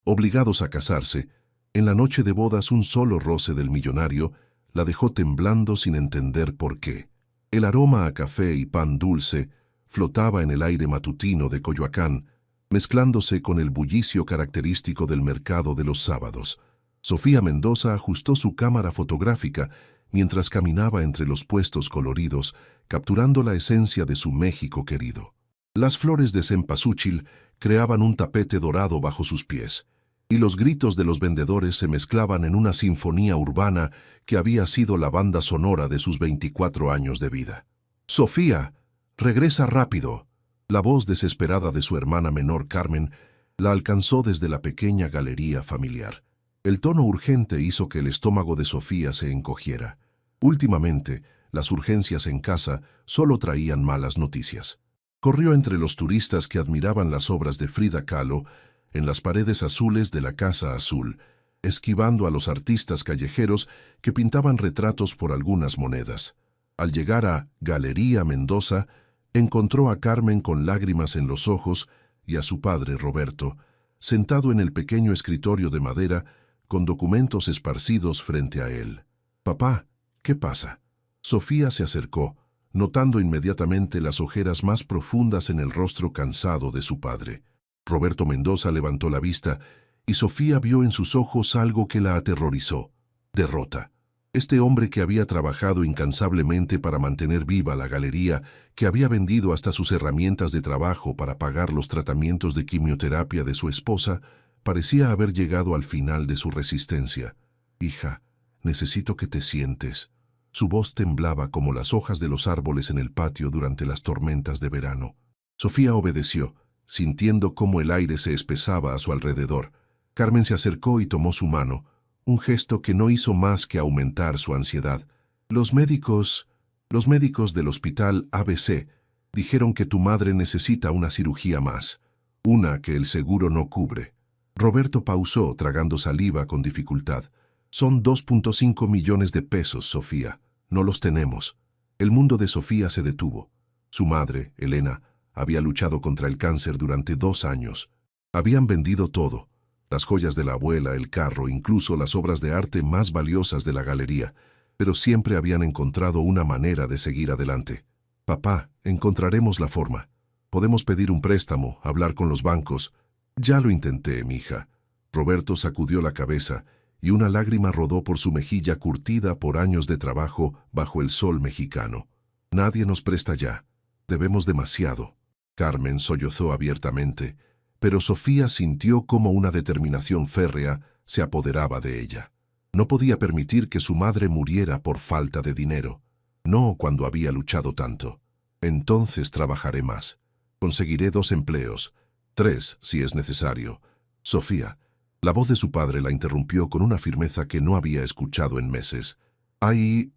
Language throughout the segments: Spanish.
Obligados a casarse, en la noche de bodas un solo roce del millonario la dejó temblando sin entender por qué. El aroma a café y pan dulce flotaba en el aire matutino de Coyoacán, mezclándose con el bullicio característico del mercado de los sábados. Sofía Mendoza ajustó su cámara fotográfica mientras caminaba entre los puestos coloridos, capturando la esencia de su México querido. Las flores de cempasúchil creaban un tapete dorado bajo sus pies, y los gritos de los vendedores se mezclaban en una sinfonía urbana que había sido la banda sonora de sus 24 años de vida. «Sofía, regresa rápido». La voz desesperada de su hermana menor Carmen la alcanzó desde la pequeña galería familiar. El tono urgente hizo que el estómago de Sofía se encogiera. Últimamente, las urgencias en casa solo traían malas noticias. Corrió entre los turistas que admiraban las obras de Frida Kahlo en las paredes azules de la Casa Azul, esquivando a los artistas callejeros que pintaban retratos por algunas monedas. Al llegar a Galería Mendoza, encontró a Carmen con lágrimas en los ojos y a su padre Roberto, sentado en el pequeño escritorio de madera con documentos esparcidos frente a él. «Papá, ¿qué pasa?». Sofía se acercó, notando inmediatamente las ojeras más profundas en el rostro cansado de su padre. Roberto Mendoza levantó la vista y Sofía vio en sus ojos algo que la aterrorizó: derrota. Este hombre que había trabajado incansablemente para mantener viva la galería, que había vendido hasta sus herramientas de trabajo para pagar los tratamientos de quimioterapia de su esposa, parecía haber llegado al final de su resistencia. «Hija, necesito que te sientes». Su voz temblaba como las hojas de los árboles en el patio durante las tormentas de verano. Sofía obedeció, sintiendo cómo el aire se espesaba a su alrededor. Carmen se acercó y tomó su mano, un gesto que no hizo más que aumentar su ansiedad. Los médicos del hospital ABC dijeron que tu madre necesita una cirugía más, una que el seguro no cubre. Roberto pausó, tragando saliva con dificultad. Son 2.5 millones de pesos, Sofía. No los tenemos. El mundo de Sofía se detuvo. Su madre, Elena, había luchado contra el cáncer durante 2 años. Habían vendido todo: las joyas de la abuela, el carro, incluso las obras de arte más valiosas de la galería, pero siempre habían encontrado una manera de seguir adelante. «Papá, encontraremos la forma. Podemos pedir un préstamo, hablar con los bancos». «Ya lo intenté, mija». Roberto sacudió la cabeza y una lágrima rodó por su mejilla curtida por años de trabajo bajo el sol mexicano. «Nadie nos presta ya. Debemos demasiado». Carmen sollozó abiertamente, pero Sofía sintió cómo una determinación férrea se apoderaba de ella. No podía permitir que su madre muriera por falta de dinero. No cuando había luchado tanto. «Entonces trabajaré más. Conseguiré 2 empleos, 3 si es necesario». «Sofía». La voz de su padre la interrumpió con una firmeza que no había escuchado en meses. Hay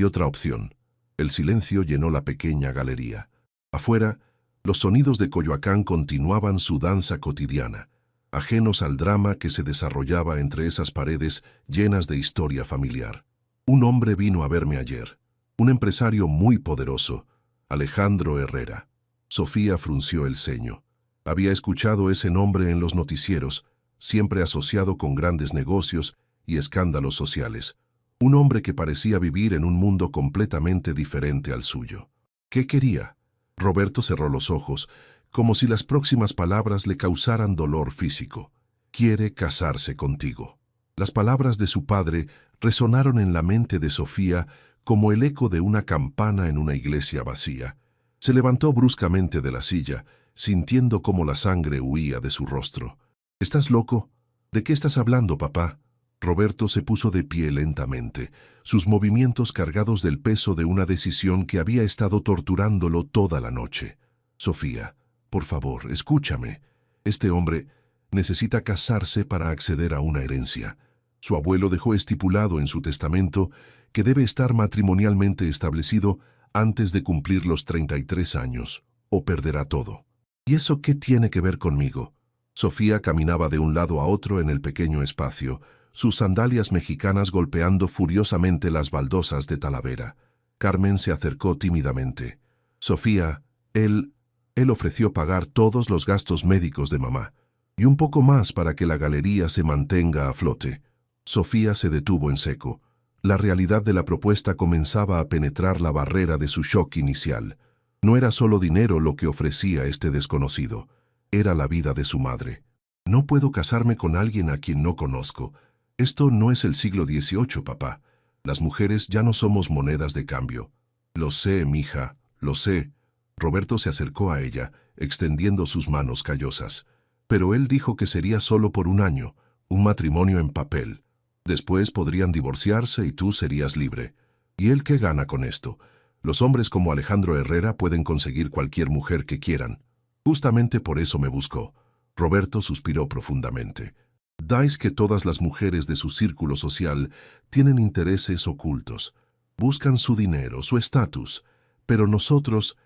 otra opción». El silencio llenó la pequeña galería. Afuera, los sonidos de Coyoacán continuaban su danza cotidiana, ajenos al drama que se desarrollaba entre esas paredes llenas de historia familiar. «Un hombre vino a verme ayer, un empresario muy poderoso, Alejandro Herrera». Sofía frunció el ceño. Había escuchado ese nombre en los noticieros, siempre asociado con grandes negocios y escándalos sociales. Un hombre que parecía vivir en un mundo completamente diferente al suyo. ¿Qué quería? Roberto cerró los ojos, como si las próximas palabras le causaran dolor físico. «Quiere casarse contigo». Las palabras de su padre resonaron en la mente de Sofía como el eco de una campana en una iglesia vacía. Se levantó bruscamente de la silla, sintiendo cómo la sangre huía de su rostro. «¿Estás loco? ¿De qué estás hablando, papá?». Roberto se puso de pie lentamente, sus movimientos cargados del peso de una decisión que había estado torturándolo toda la noche. «Sofía, por favor, escúchame. Este hombre necesita casarse para acceder a una herencia. Su abuelo dejó estipulado en su testamento que debe estar matrimonialmente establecido antes de cumplir los 33 años, o perderá todo». «¿Y eso qué tiene que ver conmigo?». Sofía caminaba de un lado a otro en el pequeño espacio, sus sandalias mexicanas golpeando furiosamente las baldosas de Talavera. Carmen se acercó tímidamente. «Sofía, él ofreció pagar todos los gastos médicos de mamá. Y un poco más para que la galería se mantenga a flote. Sofía se detuvo en seco. La realidad de la propuesta comenzaba a penetrar la barrera de su shock inicial. No era solo dinero lo que ofrecía este desconocido, era la vida de su madre. No puedo casarme con alguien a quien no conozco. Esto no es el siglo XVIII, papá. Las mujeres ya no somos monedas de cambio. Lo sé, mija, lo sé. Roberto se acercó a ella, extendiendo sus manos callosas. Pero él dijo que sería solo por un año, un matrimonio en papel. Después podrían divorciarse y tú serías libre. ¿Y él qué gana con esto? Los hombres como Alejandro Herrera pueden conseguir cualquier mujer que quieran. Justamente por eso me buscó. Roberto suspiró profundamente. Dais que todas las mujeres de su círculo social tienen intereses ocultos. Buscan su dinero, su estatus. Pero nosotros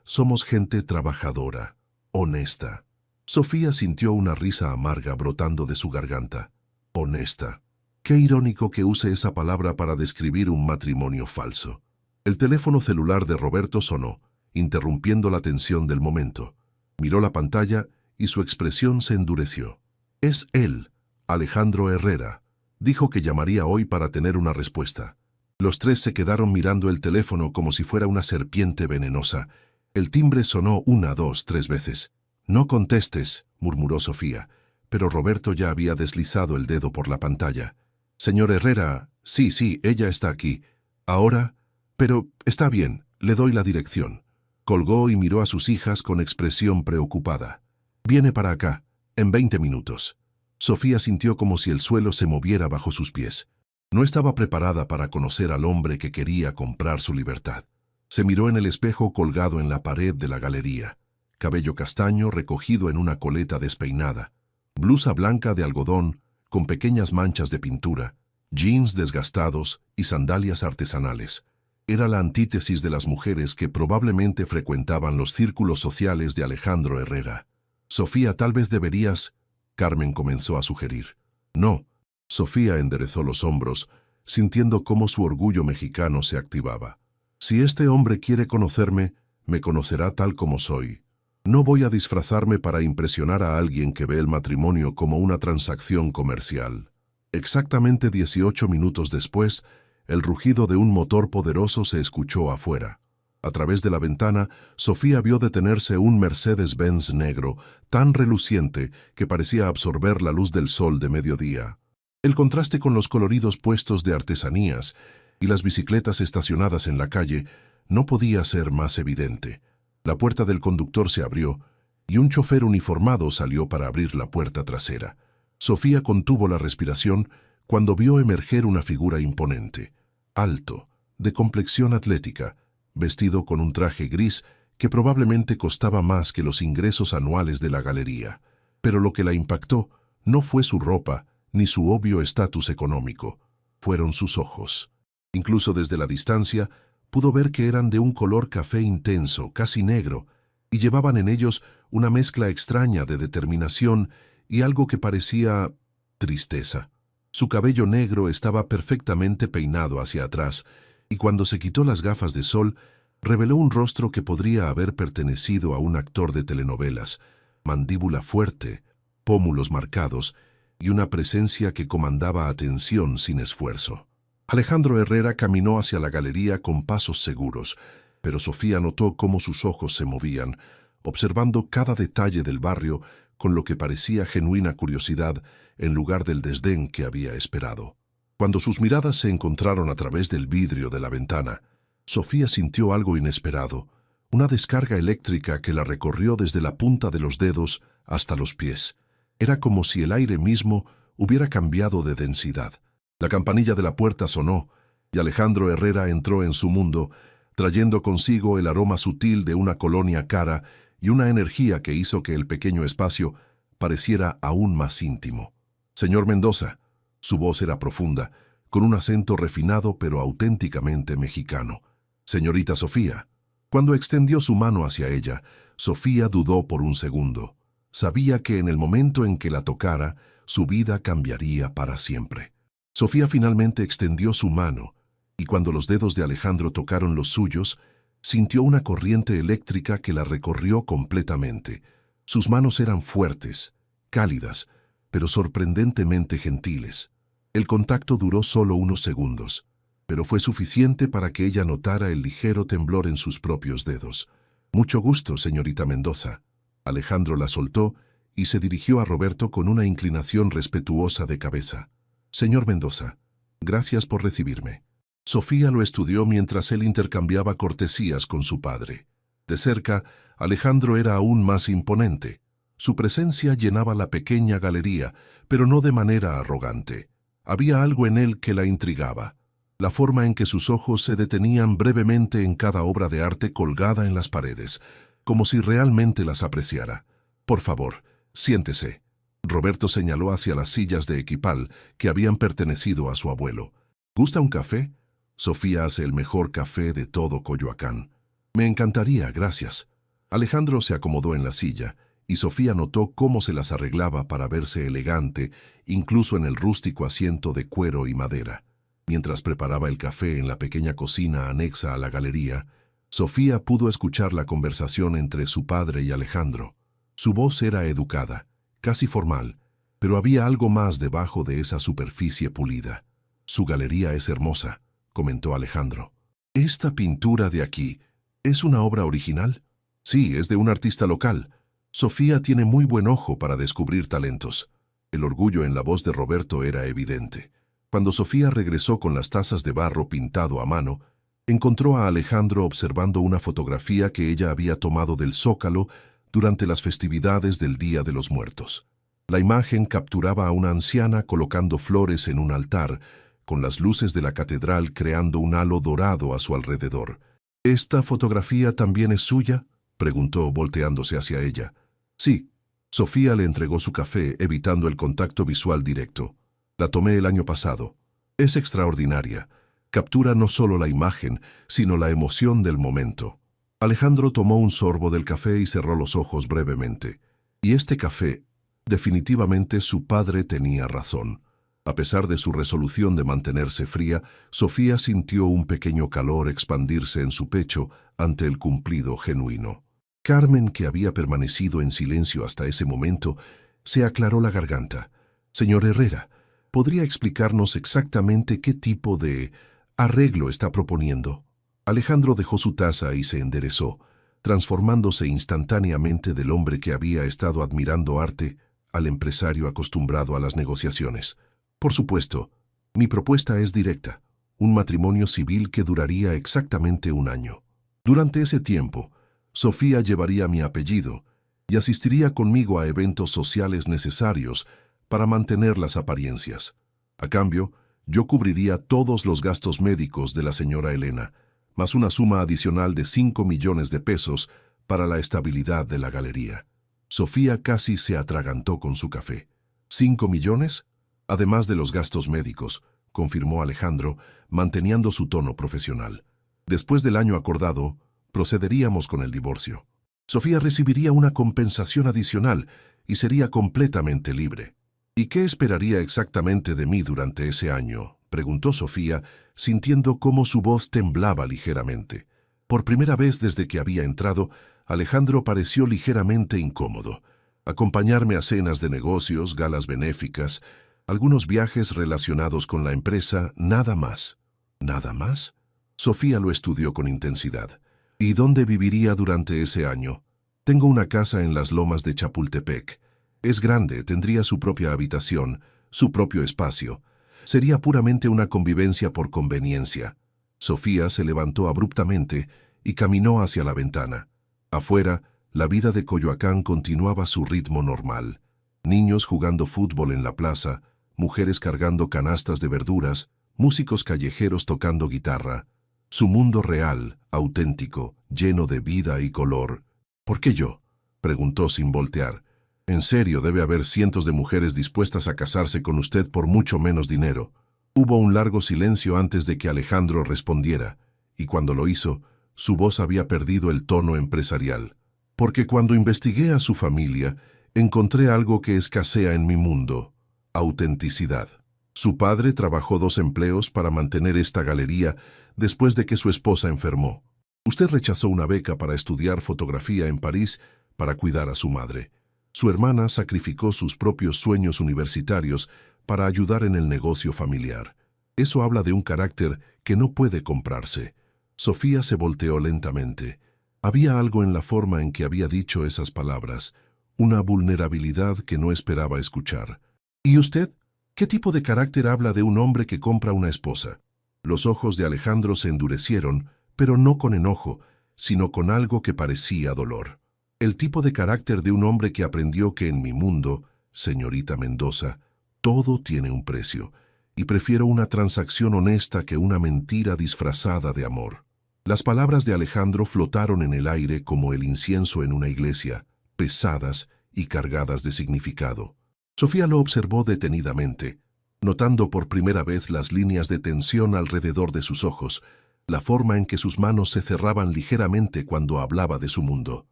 somos gente trabajadora, honesta. Sofía sintió una risa amarga brotando de su garganta. Honesta. Qué irónico que use esa palabra para describir un matrimonio falso. El teléfono celular de Roberto sonó, interrumpiendo la tensión del momento. Miró la pantalla y su expresión se endureció. Es él, Alejandro Herrera. Dijo que llamaría hoy para tener una respuesta. Los tres se quedaron mirando el teléfono como si fuera una serpiente venenosa. El timbre sonó 1, 2, 3 veces. No contestes, murmuró Sofía, pero Roberto ya había deslizado el dedo por la pantalla. Señor Herrera, sí, ella está aquí. Ahora, pero está bien, le doy la dirección. Colgó y miró a sus hijas con expresión preocupada. Viene para acá, en 20 minutos. Sofía sintió como si el suelo se moviera bajo sus pies. No estaba preparada para conocer al hombre que quería comprar su libertad. Se miró en el espejo colgado en la pared de la galería. Cabello castaño recogido en una coleta despeinada. Blusa blanca de algodón con pequeñas manchas de pintura. Jeans desgastados y sandalias artesanales. Era la antítesis de las mujeres que probablemente frecuentaban los círculos sociales de Alejandro Herrera. Sofía, tal vez deberías... Carmen comenzó a sugerir. No. Sofía enderezó los hombros, sintiendo cómo su orgullo mexicano se activaba. Si este hombre quiere conocerme, me conocerá tal como soy. No voy a disfrazarme para impresionar a alguien que ve el matrimonio como una transacción comercial. Exactamente 18 minutos después, el rugido de un motor poderoso se escuchó afuera. A través de la ventana, Sofía vio detenerse un Mercedes-Benz negro, tan reluciente que parecía absorber la luz del sol de mediodía. El contraste con los coloridos puestos de artesanías y las bicicletas estacionadas en la calle no podía ser más evidente. La puerta del conductor se abrió y un chofer uniformado salió para abrir la puerta trasera. Sofía contuvo la respiración cuando vio emerger una figura imponente, alto, de complexión atlética, vestido con un traje gris que probablemente costaba más que los ingresos anuales de la galería. Pero lo que la impactó no fue su ropa ni su obvio estatus económico, fueron sus ojos. Incluso desde la distancia, pudo ver que eran de un color café intenso, casi negro, y llevaban en ellos una mezcla extraña de determinación y algo que parecía tristeza. Su cabello negro estaba perfectamente peinado hacia atrás, y cuando se quitó las gafas de sol, reveló un rostro que podría haber pertenecido a un actor de telenovelas, mandíbula fuerte, pómulos marcados, y una presencia que comandaba atención sin esfuerzo. Alejandro Herrera caminó hacia la galería con pasos seguros, pero Sofía notó cómo sus ojos se movían, observando cada detalle del barrio con lo que parecía genuina curiosidad en lugar del desdén que había esperado. Cuando sus miradas se encontraron a través del vidrio de la ventana, Sofía sintió algo inesperado, una descarga eléctrica que la recorrió desde la punta de los dedos hasta los pies. Era como si el aire mismo hubiera cambiado de densidad. La campanilla de la puerta sonó, y Alejandro Herrera entró en su mundo, trayendo consigo el aroma sutil de una colonia cara y una energía que hizo que el pequeño espacio pareciera aún más íntimo. «Señor Mendoza», su voz era profunda, con un acento refinado pero auténticamente mexicano. «Señorita Sofía». Cuando extendió su mano hacia ella, Sofía dudó por un segundo. Sabía que en el momento en que la tocara, su vida cambiaría para siempre. Sofía finalmente extendió su mano, y cuando los dedos de Alejandro tocaron los suyos, sintió una corriente eléctrica que la recorrió completamente. Sus manos eran fuertes, cálidas, pero sorprendentemente gentiles. El contacto duró solo unos segundos, pero fue suficiente para que ella notara el ligero temblor en sus propios dedos. «Mucho gusto, señorita Mendoza». Alejandro la soltó y se dirigió a Roberto con una inclinación respetuosa de cabeza. «Señor Mendoza, gracias por recibirme». Sofía lo estudió mientras él intercambiaba cortesías con su padre. De cerca, Alejandro era aún más imponente. Su presencia llenaba la pequeña galería, pero no de manera arrogante. Había algo en él que la intrigaba. La forma en que sus ojos se detenían brevemente en cada obra de arte colgada en las paredes, como si realmente las apreciara. «Por favor, siéntese». Roberto señaló hacia las sillas de equipal que habían pertenecido a su abuelo. «¿Gusta un café? Sofía hace el mejor café de todo Coyoacán». «Me encantaría, gracias». Alejandro se acomodó en la silla y Sofía notó cómo se las arreglaba para verse elegante, incluso en el rústico asiento de cuero y madera. Mientras preparaba el café en la pequeña cocina anexa a la galería, Sofía pudo escuchar la conversación entre su padre y Alejandro. Su voz era educada, casi formal, pero había algo más debajo de esa superficie pulida. «Su galería es hermosa», comentó Alejandro. «¿Esta pintura de aquí es una obra original?» «Sí, es de un artista local. Sofía tiene muy buen ojo para descubrir talentos». El orgullo en la voz de Roberto era evidente. Cuando Sofía regresó con las tazas de barro pintado a mano, encontró a Alejandro observando una fotografía que ella había tomado del Zócalo durante las festividades del Día de los Muertos. La imagen capturaba a una anciana colocando flores en un altar, con las luces de la catedral creando un halo dorado a su alrededor. «¿Esta fotografía también es suya?», preguntó volteándose hacia ella. «Sí». Sofía le entregó su café, evitando el contacto visual directo. «La tomé el año pasado. Es extraordinaria. Captura no solo la imagen, sino la emoción del momento». Alejandro tomó un sorbo del café y cerró los ojos brevemente. Y este café, definitivamente su padre tenía razón. A pesar de su resolución de mantenerse fría, Sofía sintió un pequeño calor expandirse en su pecho ante el cumplido genuino. Carmen, que había permanecido en silencio hasta ese momento, se aclaró la garganta. «Señor Herrera, ¿podría explicarnos exactamente qué tipo de arreglo está proponiendo?» Alejandro dejó su taza y se enderezó, transformándose instantáneamente del hombre que había estado admirando arte al empresario acostumbrado a las negociaciones. «Por supuesto, mi propuesta es directa, un matrimonio civil que duraría exactamente un año. Durante ese tiempo, Sofía llevaría mi apellido y asistiría conmigo a eventos sociales necesarios para mantener las apariencias. A cambio, yo cubriría todos los gastos médicos de la señora Elena, más una suma adicional de 5 millones de pesos para la estabilidad de la galería». Sofía casi se atragantó con su café. «¿5 millones? Además de los gastos médicos», confirmó Alejandro, manteniendo su tono profesional. «Después del año acordado, procederíamos con el divorcio. Sofía recibiría una compensación adicional y sería completamente libre». «¿Y qué esperaría exactamente de mí durante ese año?», preguntó Sofía, sintiendo cómo su voz temblaba ligeramente. Por primera vez desde que había entrado, Alejandro pareció ligeramente incómodo. «Acompañarme a cenas de negocios, galas benéficas, algunos viajes relacionados con la empresa, nada más». «¿Nada más?». Sofía lo estudió con intensidad. «¿Y dónde viviría durante ese año?». «Tengo una casa en las lomas de Chapultepec. Es grande, tendría su propia habitación, su propio espacio. Sería puramente una convivencia por conveniencia». Sofía se levantó abruptamente y caminó hacia la ventana. Afuera, la vida de Coyoacán continuaba su ritmo normal. Niños jugando fútbol en la plaza, mujeres cargando canastas de verduras, músicos callejeros tocando guitarra. Su mundo real, auténtico, lleno de vida y color. «¿Por qué yo?», preguntó sin voltear. «En serio, debe haber cientos de mujeres dispuestas a casarse con usted por mucho menos dinero». Hubo un largo silencio antes de que Alejandro respondiera, y cuando lo hizo, su voz había perdido el tono empresarial. «Porque cuando investigué a su familia, encontré algo que escasea en mi mundo: autenticidad. Su padre trabajó 2 empleos para mantener esta galería después de que su esposa enfermó. Usted rechazó una beca para estudiar fotografía en París para cuidar a su madre. Su hermana sacrificó sus propios sueños universitarios para ayudar en el negocio familiar. Eso habla de un carácter que no puede comprarse. Sofía se volteó lentamente. Había algo en la forma en que había dicho esas palabras, una vulnerabilidad que no esperaba escuchar. ¿Y usted? ¿Qué tipo de carácter habla de un hombre que compra una esposa? Los ojos de Alejandro se endurecieron, pero no con enojo, sino con algo que parecía dolor. El tipo de carácter de un hombre que aprendió que en mi mundo, señorita Mendoza, todo tiene un precio, y prefiero una transacción honesta que una mentira disfrazada de amor. Las palabras de Alejandro flotaron en el aire como el incienso en una iglesia, pesadas y cargadas de significado. Sofía lo observó detenidamente, notando por primera vez las líneas de tensión alrededor de sus ojos, la forma en que sus manos se cerraban ligeramente cuando hablaba de su mundo.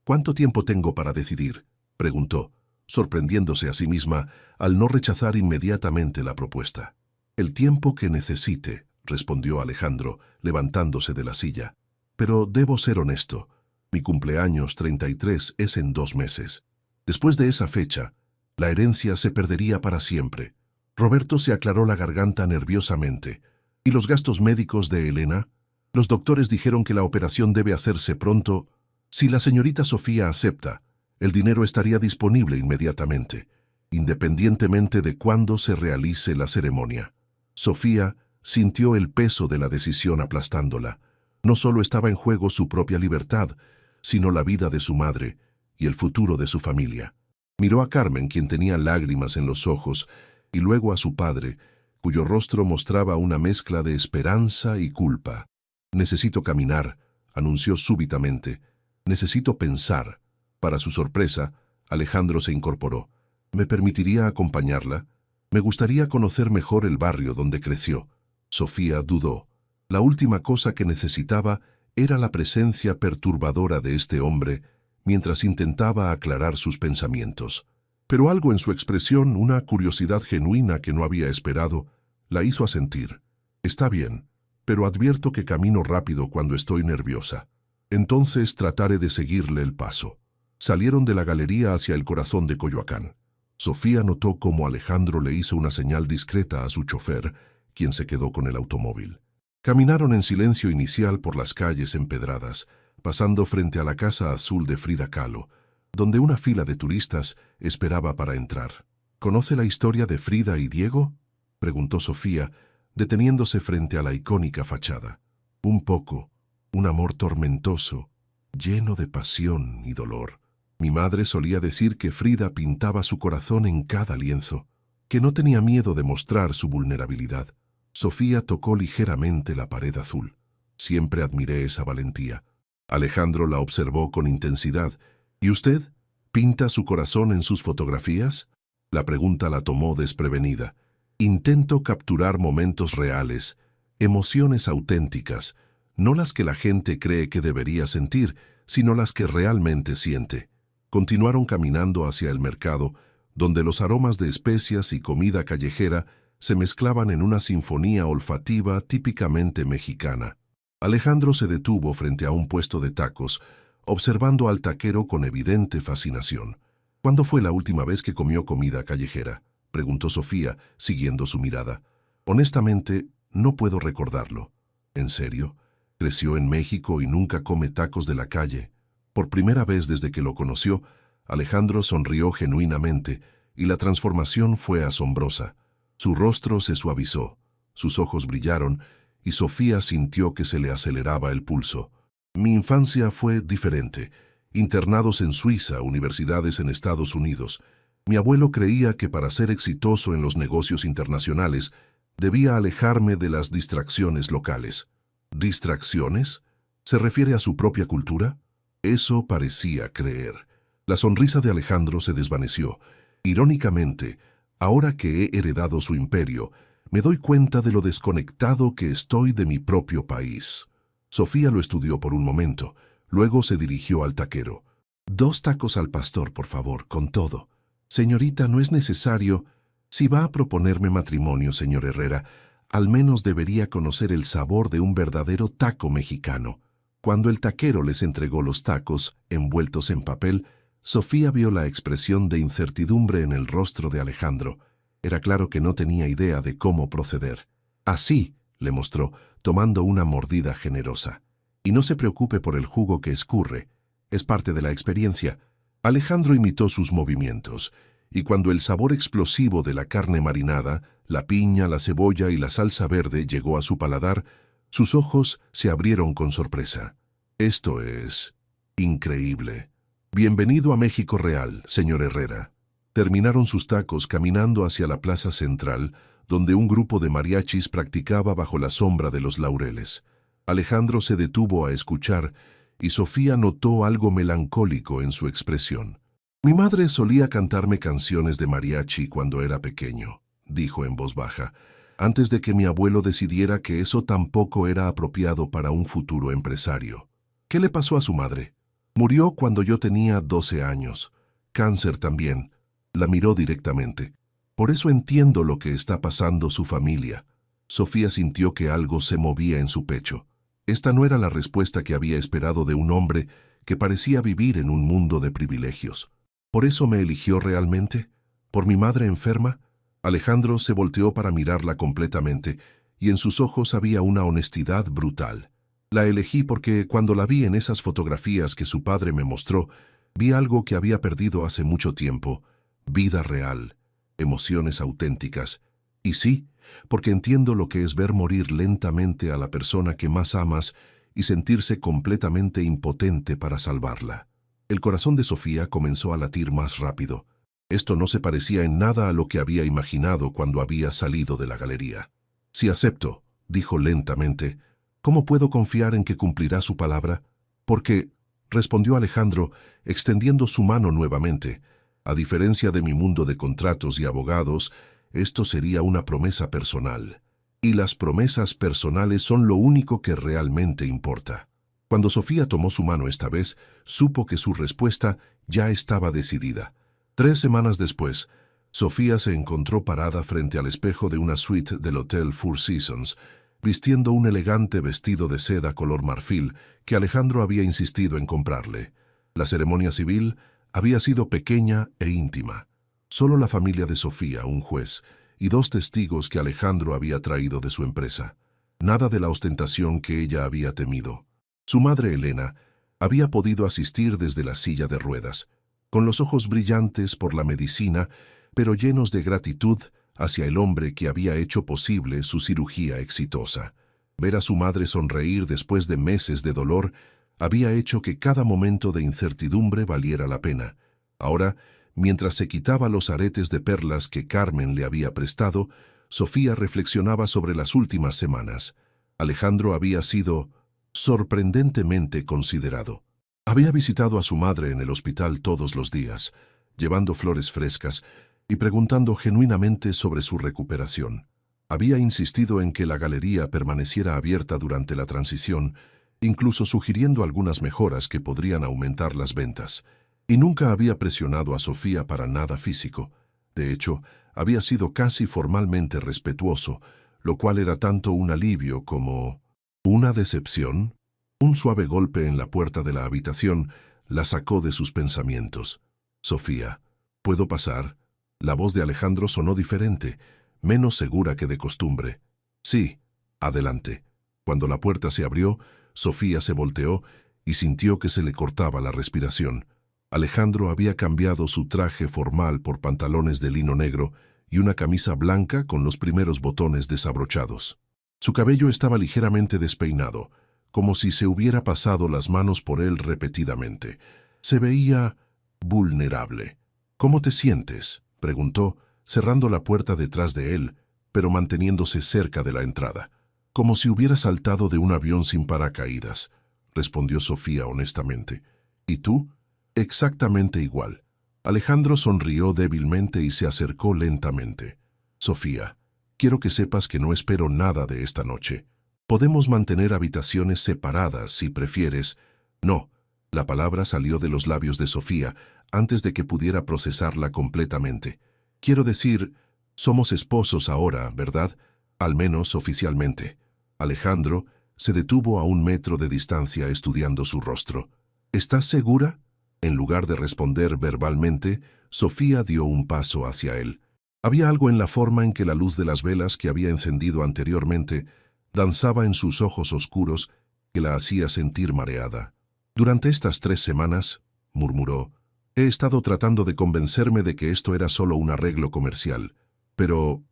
«¿Cuánto tiempo tengo para decidir?», preguntó, sorprendiéndose a sí misma al no rechazar inmediatamente la propuesta. «El tiempo que necesite», respondió Alejandro, levantándose de la silla. «Pero debo ser honesto. Mi cumpleaños 33 es en 2 meses. Después de esa fecha, la herencia se perdería para siempre». Roberto se aclaró la garganta nerviosamente. «¿Y los gastos médicos de Elena? Los doctores dijeron que la operación debe hacerse pronto. Si la señorita Sofía acepta, el dinero estaría disponible inmediatamente, independientemente de cuándo se realice la ceremonia». Sofía sintió el peso de la decisión aplastándola. No solo estaba en juego su propia libertad, sino la vida de su madre y el futuro de su familia. Miró a Carmen, quien tenía lágrimas en los ojos, y luego a su padre, cuyo rostro mostraba una mezcla de esperanza y culpa. «Necesito caminar», anunció súbitamente. «Necesito pensar». Para su sorpresa, Alejandro se incorporó. «¿Me permitiría acompañarla? Me gustaría conocer mejor el barrio donde creció». Sofía dudó. La última cosa que necesitaba era la presencia perturbadora de este hombre mientras intentaba aclarar sus pensamientos. Pero algo en su expresión, una curiosidad genuina que no había esperado, la hizo asentir. «Está bien, pero advierto que camino rápido cuando estoy nerviosa. Entonces trataré de seguirle el paso». Salieron de la galería hacia el corazón de Coyoacán. Sofía notó cómo Alejandro le hizo una señal discreta a su chofer, quien se quedó con el automóvil. Caminaron en silencio inicial por las calles empedradas, pasando frente a la casa azul de Frida Kahlo, donde una fila de turistas esperaba para entrar. «¿Conoce la historia de Frida y Diego?», preguntó Sofía, deteniéndose frente a la icónica fachada. «Un poco, un amor tormentoso, lleno de pasión y dolor. Mi madre solía decir que Frida pintaba su corazón en cada lienzo, que no tenía miedo de mostrar su vulnerabilidad». Sofía tocó ligeramente la pared azul. «Siempre admiré esa valentía». Alejandro la observó con intensidad. «¿Y usted? ¿Pinta su corazón en sus fotografías?». La pregunta la tomó desprevenida. «Intento capturar momentos reales, emociones auténticas, no las que la gente cree que debería sentir, sino las que realmente siente». Continuaron caminando hacia el mercado, donde los aromas de especias y comida callejera se mezclaban en una sinfonía olfativa típicamente mexicana. Alejandro se detuvo frente a un puesto de tacos, observando al taquero con evidente fascinación. «¿Cuándo fue la última vez que comió comida callejera?», preguntó Sofía, siguiendo su mirada. «Honestamente, no puedo recordarlo». «¿En serio? Creció en México y nunca come tacos de la calle». Por primera vez desde que lo conoció, Alejandro sonrió genuinamente y la transformación fue asombrosa. Su rostro se suavizó, sus ojos brillaron y Sofía sintió que se le aceleraba el pulso. «Mi infancia fue diferente. Internados en Suiza, universidades en Estados Unidos. Mi abuelo creía que para ser exitoso en los negocios internacionales debía alejarme de las distracciones locales». «¿Distracciones? ¿Se refiere a su propia cultura?». Eso parecía creer. La sonrisa de Alejandro se desvaneció. «Irónicamente, ahora que he heredado su imperio, me doy cuenta de lo desconectado que estoy de mi propio país». Sofía lo estudió por un momento. Luego se dirigió al taquero. «2 tacos al pastor, por favor, con todo». «Señorita, no es necesario. Si va a proponerme matrimonio, señor Herrera, al menos debería conocer el sabor de un verdadero taco mexicano». Cuando el taquero les entregó los tacos, envueltos en papel, Sofía vio la expresión de incertidumbre en el rostro de Alejandro. Era claro que no tenía idea de cómo proceder. Así, le mostró, tomando una mordida generosa. Y no se preocupe por el jugo que escurre. Es parte de la experiencia. Alejandro imitó sus movimientos, y cuando el sabor explosivo de la carne marinada, la piña, la cebolla y la salsa verde llegó a su paladar, sus ojos se abrieron con sorpresa. Esto es increíble. Bienvenido a México Real, señor Herrera. Terminaron sus tacos caminando hacia la plaza central, donde un grupo de mariachis practicaba bajo la sombra de los laureles. Alejandro se detuvo a escuchar, y Sofía notó algo melancólico en su expresión. Mi madre solía cantarme canciones de mariachi cuando era pequeño, dijo en voz baja, antes de que mi abuelo decidiera que eso tampoco era apropiado para un futuro empresario. ¿Qué le pasó a su madre? Murió cuando yo tenía 12 años. Cáncer también. La miró directamente. Por eso entiendo lo que está pasando su familia. Sofía sintió que algo se movía en su pecho. Esta no era la respuesta que había esperado de un hombre que parecía vivir en un mundo de privilegios. ¿Por eso me eligió realmente? ¿Por mi madre enferma? Alejandro se volteó para mirarla completamente, y en sus ojos había una honestidad brutal. La elegí porque cuando la vi en esas fotografías que su padre me mostró, vi algo que había perdido hace mucho tiempo, vida real, emociones auténticas. Y sí, porque entiendo lo que es ver morir lentamente a la persona que más amas y sentirse completamente impotente para salvarla. El corazón de Sofía comenzó a latir más rápido. Esto no se parecía en nada a lo que había imaginado cuando había salido de la galería. «Sí, acepto», dijo lentamente. «¿Cómo puedo confiar en que cumplirá su palabra?» «Porque», respondió Alejandro, extendiendo su mano nuevamente, «a diferencia de mi mundo de contratos y abogados, esto sería una promesa personal. Y las promesas personales son lo único que realmente importa». Cuando Sofía tomó su mano esta vez, supo que su respuesta ya estaba decidida. 3 semanas después, Sofía se encontró parada frente al espejo de una suite del Hotel Four Seasons, vistiendo un elegante vestido de seda color marfil que Alejandro había insistido en comprarle. La ceremonia civil había sido pequeña e íntima. Solo la familia de Sofía, un juez, y 2 testigos que Alejandro había traído de su empresa. Nada de la ostentación que ella había temido. Su madre, Elena, había podido asistir desde la silla de ruedas, con los ojos brillantes por la medicina, pero llenos de gratitud hacia el hombre que había hecho posible su cirugía exitosa. Ver a su madre sonreír después de meses de dolor había hecho que cada momento de incertidumbre valiera la pena. Ahora, mientras se quitaba los aretes de perlas que Carmen le había prestado, Sofía reflexionaba sobre las últimas semanas. Alejandro había sido sorprendentemente considerado. Había visitado a su madre en el hospital todos los días, llevando flores frescas y preguntando genuinamente sobre su recuperación. Había insistido en que la galería permaneciera abierta durante la transición, incluso sugiriendo algunas mejoras que podrían aumentar las ventas. Y nunca había presionado a Sofía para nada físico. De hecho, había sido casi formalmente respetuoso, lo cual era tanto un alivio como una decepción. Un suave golpe en la puerta de la habitación la sacó de sus pensamientos. «Sofía, ¿puedo pasar?» La voz de Alejandro sonó diferente, menos segura que de costumbre. «Sí, adelante». Cuando la puerta se abrió, Sofía se volteó y sintió que se le cortaba la respiración. Alejandro había cambiado su traje formal por pantalones de lino negro y una camisa blanca con los primeros botones desabrochados. Su cabello estaba ligeramente despeinado, como si se hubiera pasado las manos por él repetidamente. Se veía vulnerable. «¿Cómo te sientes?», preguntó, cerrando la puerta detrás de él, pero manteniéndose cerca de la entrada. «Como si hubiera saltado de un avión sin paracaídas», respondió Sofía honestamente. «¿Y tú?» «Exactamente igual». Alejandro sonrió débilmente y se acercó lentamente. «Sofía, quiero que sepas que no espero nada de esta noche. Podemos mantener habitaciones separadas si prefieres». «No». La palabra salió de los labios de Sofía antes de que pudiera procesarla completamente. «Quiero decir, somos esposos ahora, ¿verdad? Al menos oficialmente». Alejandro se detuvo a 1 metro de distancia estudiando su rostro. «¿Estás segura?». En lugar de responder verbalmente, Sofía dio un paso hacia él. Había algo en la forma en que la luz de las velas que había encendido anteriormente danzaba en sus ojos oscuros que la hacía sentir mareada. «Durante estas 3 semanas», murmuró, «he estado tratando de convencerme de que esto era solo un arreglo comercial. Pero...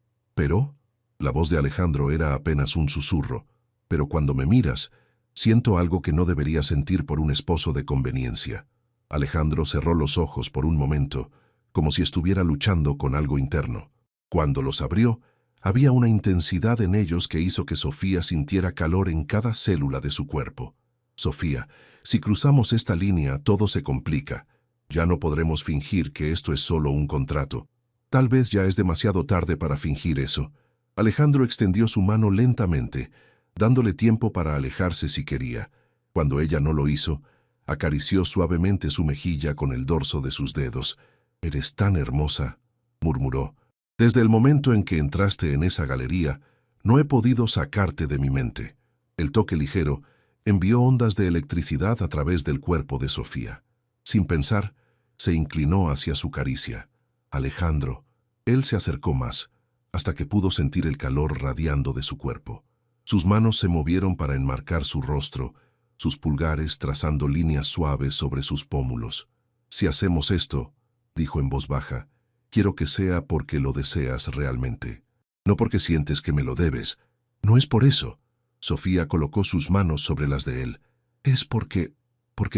La voz de Alejandro era apenas un susurro. «Pero cuando me miras, siento algo que no debería sentir por un esposo de conveniencia». Alejandro cerró los ojos por un momento, como si estuviera luchando con algo interno. Cuando los abrió, había una intensidad en ellos que hizo que Sofía sintiera calor en cada célula de su cuerpo. «Sofía, si cruzamos esta línea, todo se complica. Ya no podremos fingir que esto es solo un contrato. Tal vez ya es demasiado tarde para fingir eso». Alejandro extendió su mano lentamente, dándole tiempo para alejarse si quería. Cuando ella no lo hizo, acarició suavemente su mejilla con el dorso de sus dedos. «Eres tan hermosa», murmuró. «Desde el momento en que entraste en esa galería, no he podido sacarte de mi mente». El toque ligero envió ondas de electricidad a través del cuerpo de Sofía. Sin pensar, se inclinó hacia su caricia. «Alejandro». Él se acercó más, hasta que pudo sentir el calor radiando de su cuerpo. Sus manos se movieron para enmarcar su rostro, sus pulgares trazando líneas suaves sobre sus pómulos. «Si hacemos esto», dijo en voz baja, «quiero que sea porque lo deseas realmente. No porque sientes que me lo debes. No es por eso». Sofía colocó sus manos sobre las de él. «Es porque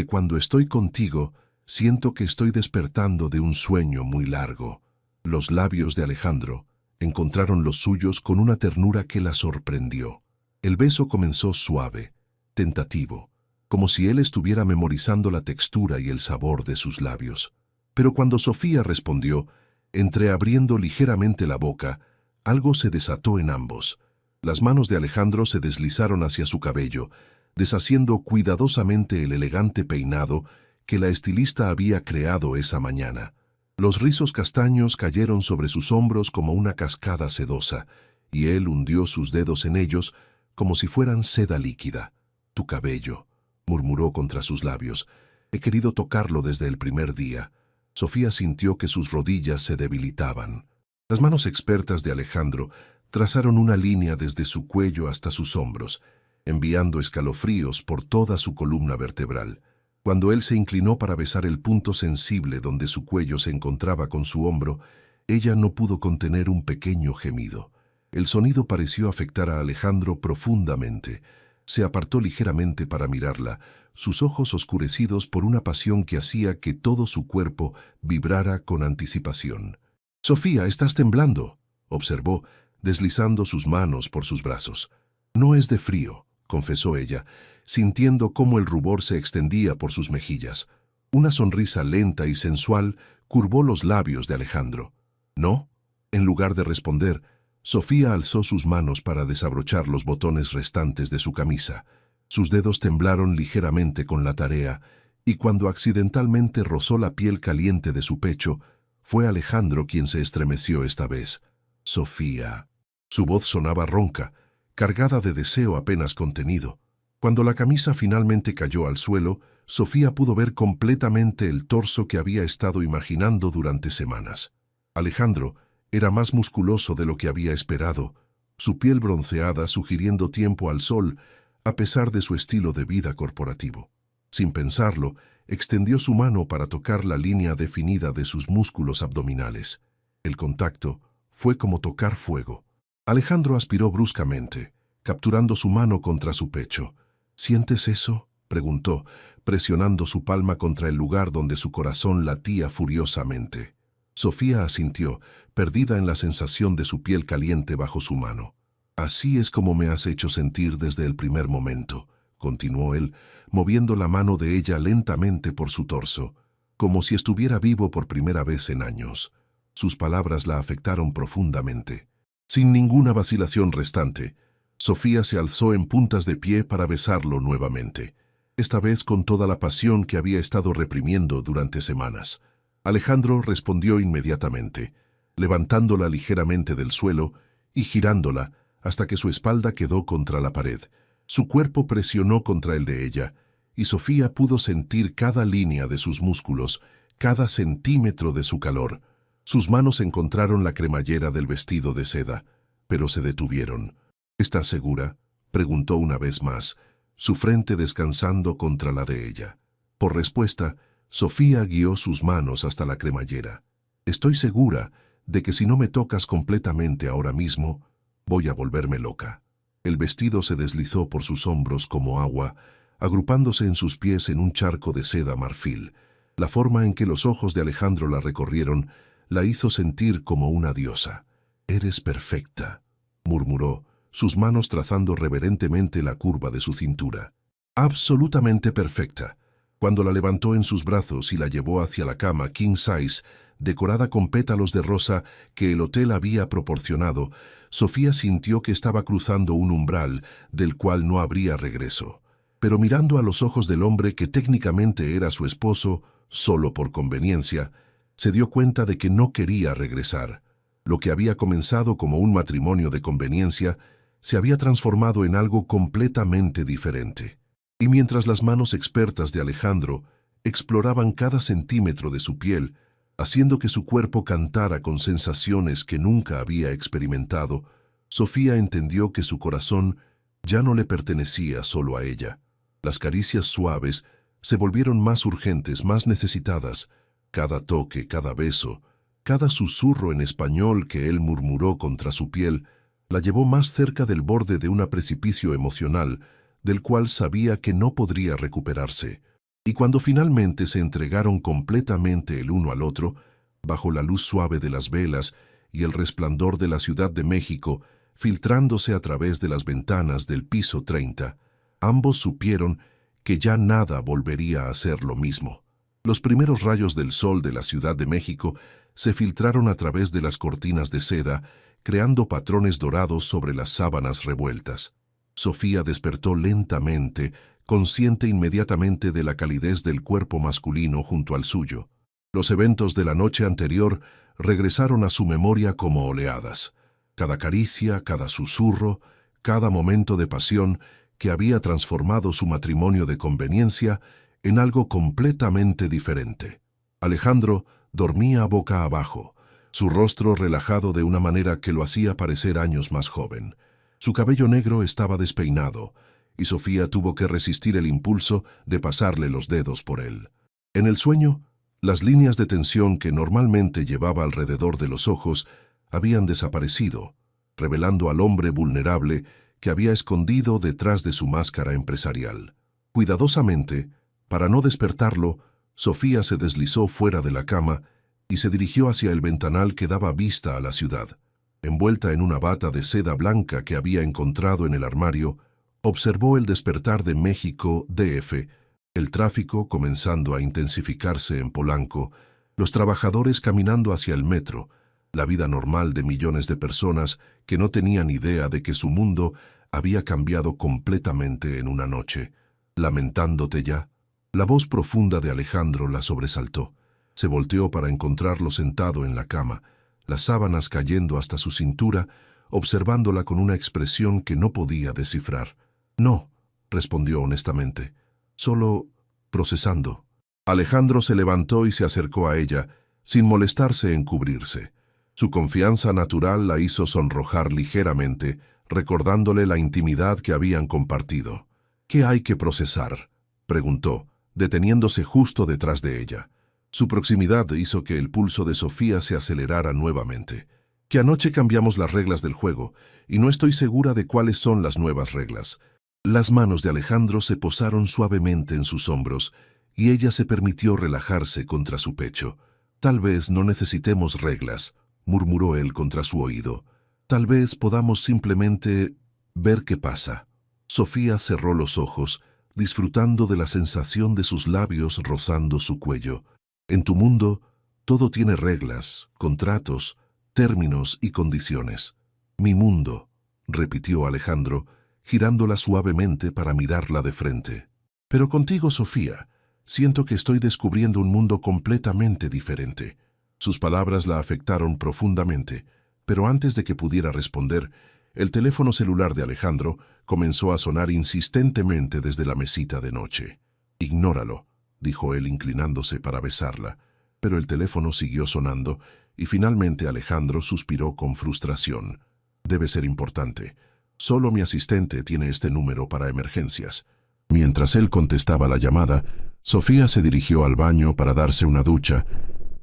cuando estoy contigo, siento que estoy despertando de un sueño muy largo». Los labios de Alejandro encontraron los suyos con una ternura que la sorprendió. El beso comenzó suave, tentativo, como si él estuviera memorizando la textura y el sabor de sus labios. Pero cuando Sofía respondió, entreabriendo ligeramente la boca, algo se desató en ambos. Las manos de Alejandro se deslizaron hacia su cabello, deshaciendo cuidadosamente el elegante peinado que la estilista había creado esa mañana. Los rizos castaños cayeron sobre sus hombros como una cascada sedosa, y él hundió sus dedos en ellos como si fueran seda líquida. «Tu cabello», murmuró contra sus labios. «He querido tocarlo desde el primer día». Sofía sintió que sus rodillas se debilitaban. Las manos expertas de Alejandro trazaron una línea desde su cuello hasta sus hombros, enviando escalofríos por toda su columna vertebral. Cuando él se inclinó para besar el punto sensible donde su cuello se encontraba con su hombro, ella no pudo contener un pequeño gemido. El sonido pareció afectar a Alejandro profundamente. Se apartó ligeramente para mirarla, sus ojos oscurecidos por una pasión que hacía que todo su cuerpo vibrara con anticipación. «Sofía, estás temblando», observó, deslizando sus manos por sus brazos. «No es de frío», confesó ella, sintiendo cómo el rubor se extendía por sus mejillas. Una sonrisa lenta y sensual curvó los labios de Alejandro. «¿No?». En lugar de responder, Sofía alzó sus manos para desabrochar los botones restantes de su camisa. Sus dedos temblaron ligeramente con la tarea, y cuando accidentalmente rozó la piel caliente de su pecho, fue Alejandro quien se estremeció esta vez. «Sofía». Su voz sonaba ronca, cargada de deseo apenas contenido. Cuando la camisa finalmente cayó al suelo, Sofía pudo ver completamente el torso que había estado imaginando durante semanas. Alejandro era más musculoso de lo que había esperado, su piel bronceada sugiriendo tiempo al sol, a pesar de su estilo de vida corporativo. Sin pensarlo, extendió su mano para tocar la línea definida de sus músculos abdominales. El contacto fue como tocar fuego. Alejandro aspiró bruscamente, capturando su mano contra su pecho. «¿Sientes eso?», preguntó, presionando su palma contra el lugar donde su corazón latía furiosamente. Sofía asintió, perdida en la sensación de su piel caliente bajo su mano. «Así es como me has hecho sentir desde el primer momento», continuó él, moviendo la mano de ella lentamente por su torso, como si estuviera vivo por primera vez en años. Sus palabras la afectaron profundamente. Sin ninguna vacilación restante, Sofía se alzó en puntas de pie para besarlo nuevamente, esta vez con toda la pasión que había estado reprimiendo durante semanas. Alejandro respondió inmediatamente, levantándola ligeramente del suelo y girándola hasta que su espalda quedó contra la pared. Su cuerpo presionó contra el de ella, y Sofía pudo sentir cada línea de sus músculos, cada centímetro de su calor. Sus manos encontraron la cremallera del vestido de seda, pero se detuvieron. ¿Estás segura?, preguntó una vez más, su frente descansando contra la de ella. Por respuesta, Sofía guió sus manos hasta la cremallera. Estoy segura de que si no me tocas completamente ahora mismo, voy a volverme loca. El vestido se deslizó por sus hombros como agua, agrupándose en sus pies en un charco de seda marfil. La forma en que los ojos de Alejandro la recorrieron la hizo sentir como una diosa. «Eres perfecta», murmuró, sus manos trazando reverentemente la curva de su cintura. «Absolutamente perfecta». Cuando la levantó en sus brazos y la llevó hacia la cama king size, decorada con pétalos de rosa que el hotel había proporcionado, Sofía sintió que estaba cruzando un umbral del cual no habría regreso. Pero mirando a los ojos del hombre que técnicamente era su esposo, solo por conveniencia, se dio cuenta de que no quería regresar. Lo que había comenzado como un matrimonio de conveniencia se había transformado en algo completamente diferente. Y mientras las manos expertas de Alejandro exploraban cada centímetro de su piel, haciendo que su cuerpo cantara con sensaciones que nunca había experimentado, Sofía entendió que su corazón ya no le pertenecía solo a ella. Las caricias suaves se volvieron más urgentes, más necesitadas. Cada toque, cada beso, cada susurro en español que él murmuró contra su piel, la llevó más cerca del borde de un precipicio emocional, del cual sabía que no podría recuperarse. Y cuando finalmente se entregaron completamente el uno al otro, bajo la luz suave de las velas y el resplandor de la Ciudad de México, filtrándose a través de las ventanas del piso 30, ambos supieron que ya nada volvería a ser lo mismo. Los primeros rayos del sol de la Ciudad de México se filtraron a través de las cortinas de seda, creando patrones dorados sobre las sábanas revueltas. Sofía despertó lentamente, consciente inmediatamente de la calidez del cuerpo masculino junto al suyo. Los eventos de la noche anterior regresaron a su memoria como oleadas. Cada caricia, cada susurro, cada momento de pasión que había transformado su matrimonio de conveniencia en algo completamente diferente. Alejandro dormía boca abajo, su rostro relajado de una manera que lo hacía parecer años más joven. Su cabello negro estaba despeinado, y Sofía tuvo que resistir el impulso de pasarle los dedos por él. En el sueño, las líneas de tensión que normalmente llevaba alrededor de los ojos habían desaparecido, revelando al hombre vulnerable que había escondido detrás de su máscara empresarial. Cuidadosamente, para no despertarlo, Sofía se deslizó fuera de la cama y se dirigió hacia el ventanal que daba vista a la ciudad. Envuelta en una bata de seda blanca que había encontrado en el armario, observó el despertar de México DF, el tráfico comenzando a intensificarse en Polanco, los trabajadores caminando hacia el metro, la vida normal de millones de personas que no tenían idea de que su mundo había cambiado completamente en una noche. «¿Lamentándote ya?». La voz profunda de Alejandro la sobresaltó. Se volteó para encontrarlo sentado en la cama, las sábanas cayendo hasta su cintura, observándola con una expresión que no podía descifrar. «No», respondió honestamente, «solo procesando». Alejandro se levantó y se acercó a ella, sin molestarse en cubrirse. Su confianza natural la hizo sonrojar ligeramente, recordándole la intimidad que habían compartido. «¿Qué hay que procesar?», preguntó, deteniéndose justo detrás de ella. Su proximidad hizo que el pulso de Sofía se acelerara nuevamente. «Que anoche cambiamos las reglas del juego, y no estoy segura de cuáles son las nuevas reglas». Las manos de Alejandro se posaron suavemente en sus hombros, y ella se permitió relajarse contra su pecho. «Tal vez no necesitemos reglas», murmuró él contra su oído. «Tal vez podamos simplemente ver qué pasa». Sofía cerró los ojos, disfrutando de la sensación de sus labios rozando su cuello. «En tu mundo, todo tiene reglas, contratos, términos y condiciones». «Mi mundo», repitió Alejandro, girándola suavemente para mirarla de frente. «Pero contigo, Sofía, siento que estoy descubriendo un mundo completamente diferente». Sus palabras la afectaron profundamente, pero antes de que pudiera responder, el teléfono celular de Alejandro comenzó a sonar insistentemente desde la mesita de noche. Ignóralo, dijo él inclinándose para besarla, pero el teléfono siguió sonando y finalmente Alejandro suspiró con frustración. Debe ser importante. Solo mi asistente tiene este número para emergencias. Mientras él contestaba la llamada, Sofía se dirigió al baño para darse una ducha,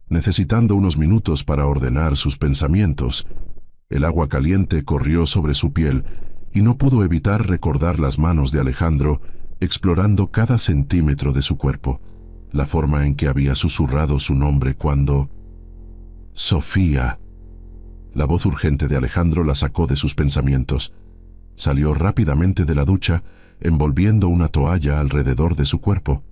necesitando unos minutos para ordenar sus pensamientos. El agua caliente corrió sobre su piel y no pudo evitar recordar las manos de Alejandro explorando cada centímetro de su cuerpo, la forma en que había susurrado su nombre cuando... Sofía. La voz urgente de Alejandro la sacó de sus pensamientos. Salió rápidamente de la ducha, envolviendo una toalla alrededor de su cuerpo.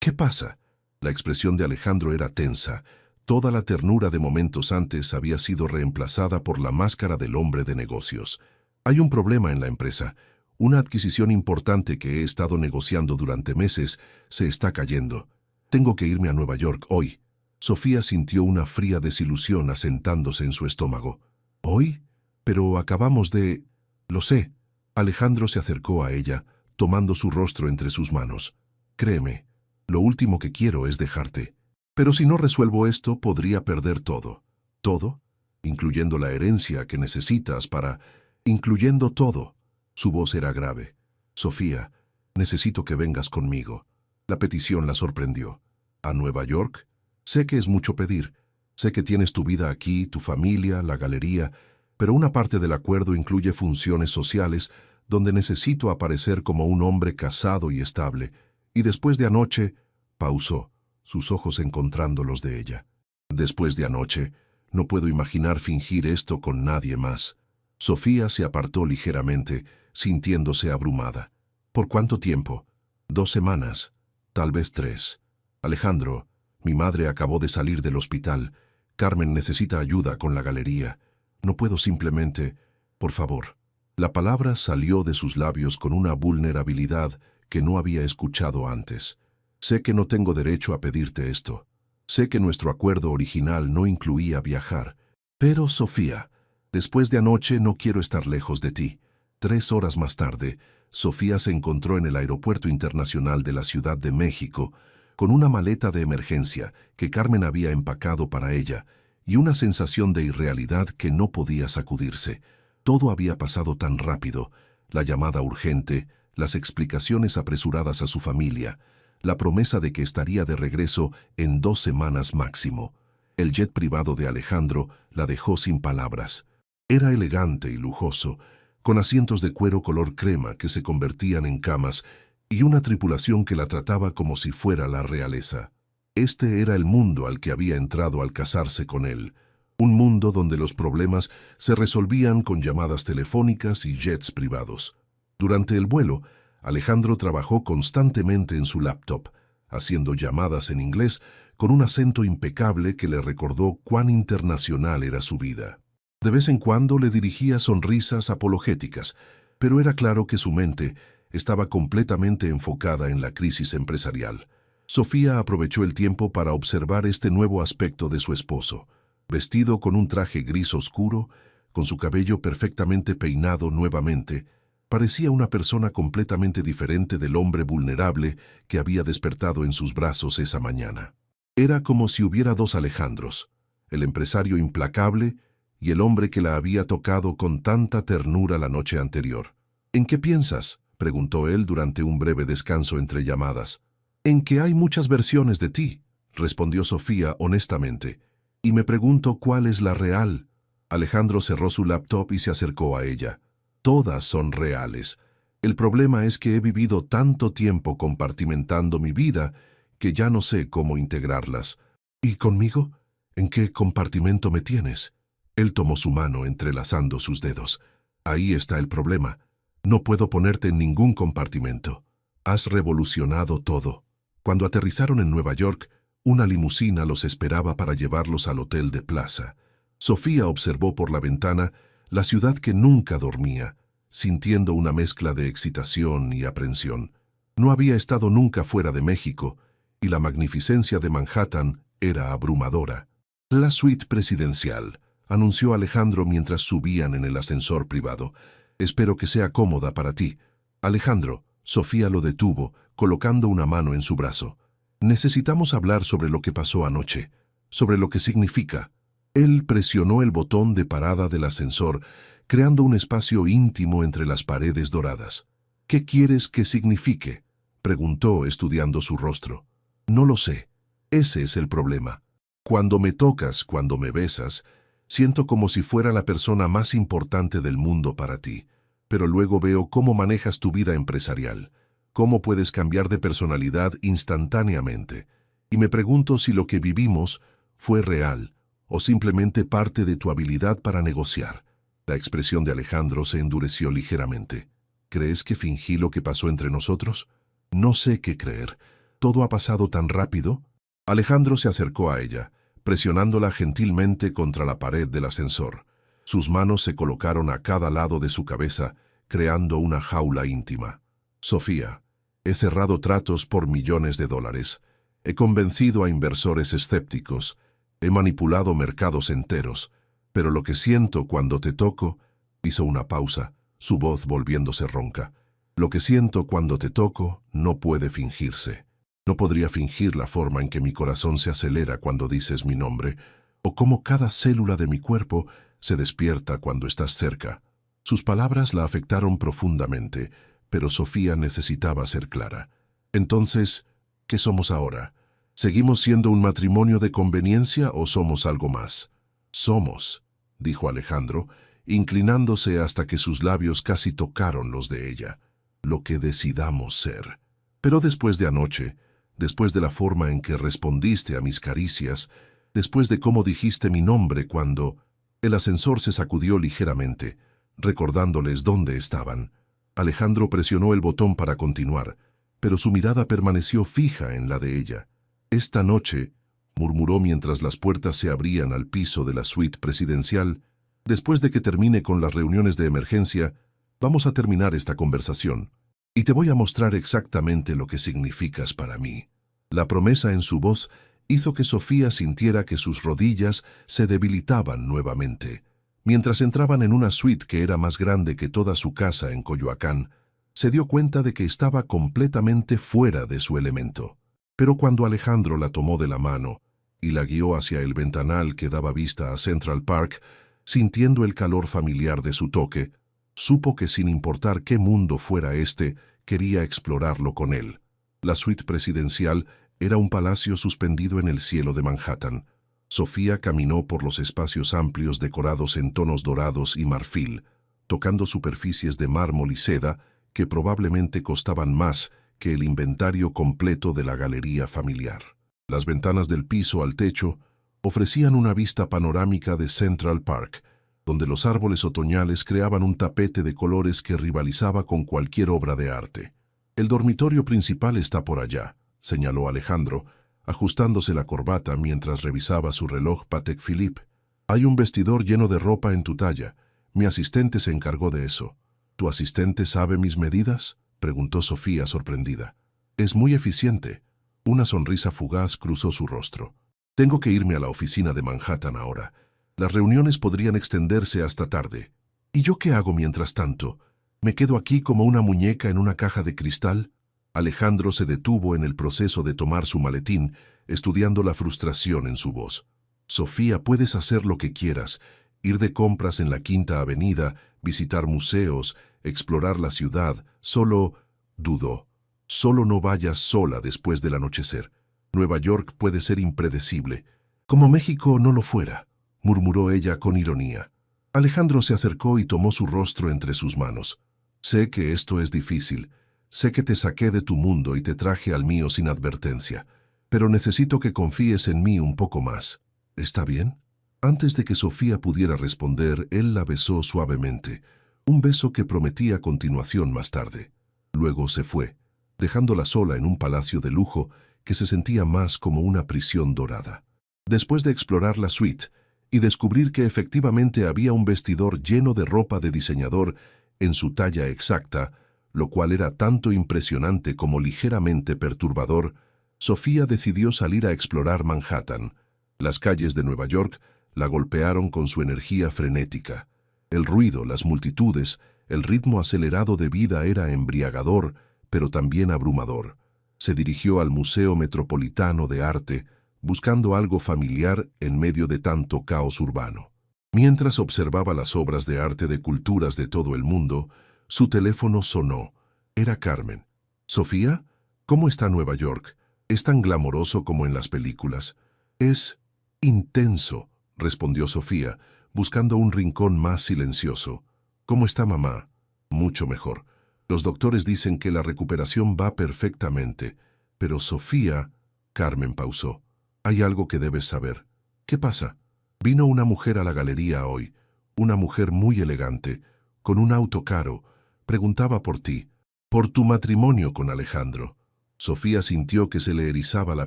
¿Qué pasa? La expresión de Alejandro era tensa. Toda la ternura de momentos antes había sido reemplazada por la máscara del hombre de negocios. Hay un problema en la empresa. Una adquisición importante que he estado negociando durante meses se está cayendo. Tengo que irme a Nueva York hoy. Sofía sintió una fría desilusión asentándose en su estómago. ¿Hoy? Pero acabamos de... Lo sé. Alejandro se acercó a ella, tomando su rostro entre sus manos. Créeme, lo último que quiero es dejarte. Pero si no resuelvo esto, podría perder todo. ¿Todo? Incluyendo la herencia que necesitas para... Incluyendo todo. Su voz era grave. Sofía, necesito que vengas conmigo. La petición la sorprendió. ¿A Nueva York? Sé que es mucho pedir. Sé que tienes tu vida aquí, tu familia, la galería, pero una parte del acuerdo incluye funciones sociales donde necesito aparecer como un hombre casado y estable. Y después de anoche, pausó, sus ojos encontrando los de ella. Después de anoche, no puedo imaginar fingir esto con nadie más. Sofía se apartó ligeramente, sintiéndose abrumada. ¿Por cuánto tiempo? 2 semanas, tal vez 3. Alejandro, mi madre acabó de salir del hospital. Carmen necesita ayuda con la galería. No puedo simplemente... Por favor. La palabra salió de sus labios con una vulnerabilidad que no había escuchado antes. Sé que no tengo derecho a pedirte esto. Sé que nuestro acuerdo original no incluía viajar. Pero, Sofía, después de anoche no quiero estar lejos de ti. 3 horas más tarde, Sofía se encontró en el Aeropuerto Internacional de la Ciudad de México con una maleta de emergencia que Carmen había empacado para ella y una sensación de irrealidad que no podía sacudirse. Todo había pasado tan rápido, la llamada urgente, las explicaciones apresuradas a su familia, la promesa de que estaría de regreso en 2 semanas máximo. El jet privado de Alejandro la dejó sin palabras. Era elegante y lujoso, con asientos de cuero color crema que se convertían en camas y una tripulación que la trataba como si fuera la realeza. Este era el mundo al que había entrado al casarse con él, un mundo donde los problemas se resolvían con llamadas telefónicas y jets privados. Durante el vuelo, Alejandro trabajó constantemente en su laptop, haciendo llamadas en inglés con un acento impecable que le recordó cuán internacional era su vida. De vez en cuando le dirigía sonrisas apologéticas, pero era claro que su mente estaba completamente enfocada en la crisis empresarial. Sofía aprovechó el tiempo para observar este nuevo aspecto de su esposo. Vestido con un traje gris oscuro, con su cabello perfectamente peinado nuevamente, parecía una persona completamente diferente del hombre vulnerable que había despertado en sus brazos esa mañana. Era como si hubiera 2 Alejandros, el empresario implacable y el hombre que la había tocado con tanta ternura la noche anterior. ¿En qué piensas?, preguntó él durante un breve descanso entre llamadas. En que hay muchas versiones de ti, respondió Sofía honestamente, y me pregunto cuál es la real. Alejandro cerró su laptop y se acercó a ella. Todas son reales. El problema es que he vivido tanto tiempo compartimentando mi vida que ya no sé cómo integrarlas. ¿Y conmigo? ¿En qué compartimento me tienes? Él tomó su mano entrelazando sus dedos. Ahí está el problema. No puedo ponerte en ningún compartimento. Has revolucionado todo. Cuando aterrizaron en Nueva York, una limusina los esperaba para llevarlos al hotel de Plaza. Sofía observó por la ventana la ciudad que nunca dormía, sintiendo una mezcla de excitación y aprensión. No había estado nunca fuera de México, y la magnificencia de Manhattan era abrumadora. La suite presidencial, anunció Alejandro mientras subían en el ascensor privado. Espero que sea cómoda para ti. Alejandro, Sofía lo detuvo, colocando una mano en su brazo. Necesitamos hablar sobre lo que pasó anoche, sobre lo que significa. Él presionó el botón de parada del ascensor, creando un espacio íntimo entre las paredes doradas. ¿Qué quieres que signifique?, preguntó, estudiando su rostro. No lo sé. Ese es el problema. Cuando me tocas, cuando me besas, siento como si fuera la persona más importante del mundo para ti. Pero luego veo cómo manejas tu vida empresarial, cómo puedes cambiar de personalidad instantáneamente. Y me pregunto si lo que vivimos fue real o simplemente parte de tu habilidad para negociar. La expresión de Alejandro se endureció ligeramente. ¿Crees que fingí lo que pasó entre nosotros? No sé qué creer. ¿Todo ha pasado tan rápido? Alejandro se acercó a ella, presionándola gentilmente contra la pared del ascensor. Sus manos se colocaron a cada lado de su cabeza, creando una jaula íntima. Sofía, he cerrado tratos por millones de dólares. He convencido a inversores escépticos. He manipulado mercados enteros. Pero lo que siento cuando te toco... Hizo una pausa, su voz volviéndose ronca. Lo que siento cuando te toco no puede fingirse. No podría fingir la forma en que mi corazón se acelera cuando dices mi nombre, o cómo cada célula de mi cuerpo se despierta cuando estás cerca. Sus palabras la afectaron profundamente, pero Sofía necesitaba ser clara. Entonces, ¿qué somos ahora? ¿Seguimos siendo un matrimonio de conveniencia o somos algo más? Somos, dijo Alejandro, inclinándose hasta que sus labios casi tocaron los de ella. Lo que decidamos ser. Pero después de anoche, después de la forma en que respondiste a mis caricias, después de cómo dijiste mi nombre cuando... El ascensor se sacudió ligeramente, recordándoles dónde estaban. Alejandro presionó el botón para continuar, pero su mirada permaneció fija en la de ella. Esta noche, murmuró mientras las puertas se abrían al piso de la suite presidencial, después de que termine con las reuniones de emergencia, vamos a terminar esta conversación. Y te voy a mostrar exactamente lo que significas para mí. La promesa en su voz hizo que Sofía sintiera que sus rodillas se debilitaban nuevamente. Mientras entraban en una suite que era más grande que toda su casa en Coyoacán, se dio cuenta de que estaba completamente fuera de su elemento. Pero cuando Alejandro la tomó de la mano y la guió hacia el ventanal que daba vista a Central Park, sintiendo el calor familiar de su toque, supo que sin importar qué mundo fuera este, quería explorarlo con él. La suite presidencial era un palacio suspendido en el cielo de Manhattan. Sofía caminó por los espacios amplios decorados en tonos dorados y marfil, tocando superficies de mármol y seda que probablemente costaban más que el inventario completo de la galería familiar. Las ventanas del piso al techo ofrecían una vista panorámica de Central Park, donde los árboles otoñales creaban un tapete de colores que rivalizaba con cualquier obra de arte. El dormitorio principal está por allá, señaló Alejandro, ajustándose la corbata mientras revisaba su reloj Patek Philippe. Hay un vestidor lleno de ropa en tu talla. Mi asistente se encargó de eso. ¿Tu asistente sabe mis medidas?, preguntó Sofía sorprendida. Es muy eficiente. Una sonrisa fugaz cruzó su rostro. Tengo que irme a la oficina de Manhattan ahora. Las reuniones podrían extenderse hasta tarde. ¿Y yo qué hago mientras tanto? ¿Me quedo aquí como una muñeca en una caja de cristal? Alejandro se detuvo en el proceso de tomar su maletín, estudiando la frustración en su voz. Sofía, puedes hacer lo que quieras, ir de compras en la Quinta Avenida, visitar museos, explorar la ciudad, solo... dudó. Solo no vayas sola después del anochecer. Nueva York puede ser impredecible. Como México no lo fuera, murmuró ella con ironía. Alejandro se acercó y tomó su rostro entre sus manos. Sé que esto es difícil. Sé que te saqué de tu mundo y te traje al mío sin advertencia, pero necesito que confíes en mí un poco más. ¿Está bien? Antes de que Sofía pudiera responder, él la besó suavemente, un beso que prometía continuación más tarde. Luego se fue, dejándola sola en un palacio de lujo que se sentía más como una prisión dorada. Después de explorar la suite y descubrir que efectivamente había un vestidor lleno de ropa de diseñador en su talla exacta, lo cual era tanto impresionante como ligeramente perturbador, Sofía decidió salir a explorar Manhattan. Las calles de Nueva York la golpearon con su energía frenética. El ruido, las multitudes, el ritmo acelerado de vida era embriagador, pero también abrumador. Se dirigió al Museo Metropolitano de Arte, buscando algo familiar en medio de tanto caos urbano. Mientras observaba las obras de arte de culturas de todo el mundo, su teléfono sonó. Era Carmen. «¿Sofía? ¿Cómo está Nueva York? ¿Es tan glamoroso como en las películas?» «Es intenso», respondió Sofía, buscando un rincón más silencioso. «¿Cómo está mamá?» «Mucho mejor. Los doctores dicen que la recuperación va perfectamente. Pero Sofía...» Carmen pausó. «Hay algo que debes saber». «¿Qué pasa?» «Vino una mujer a la galería hoy. Una mujer muy elegante, con un auto caro. Preguntaba por ti, por tu matrimonio con Alejandro». Sofía sintió que se le erizaba la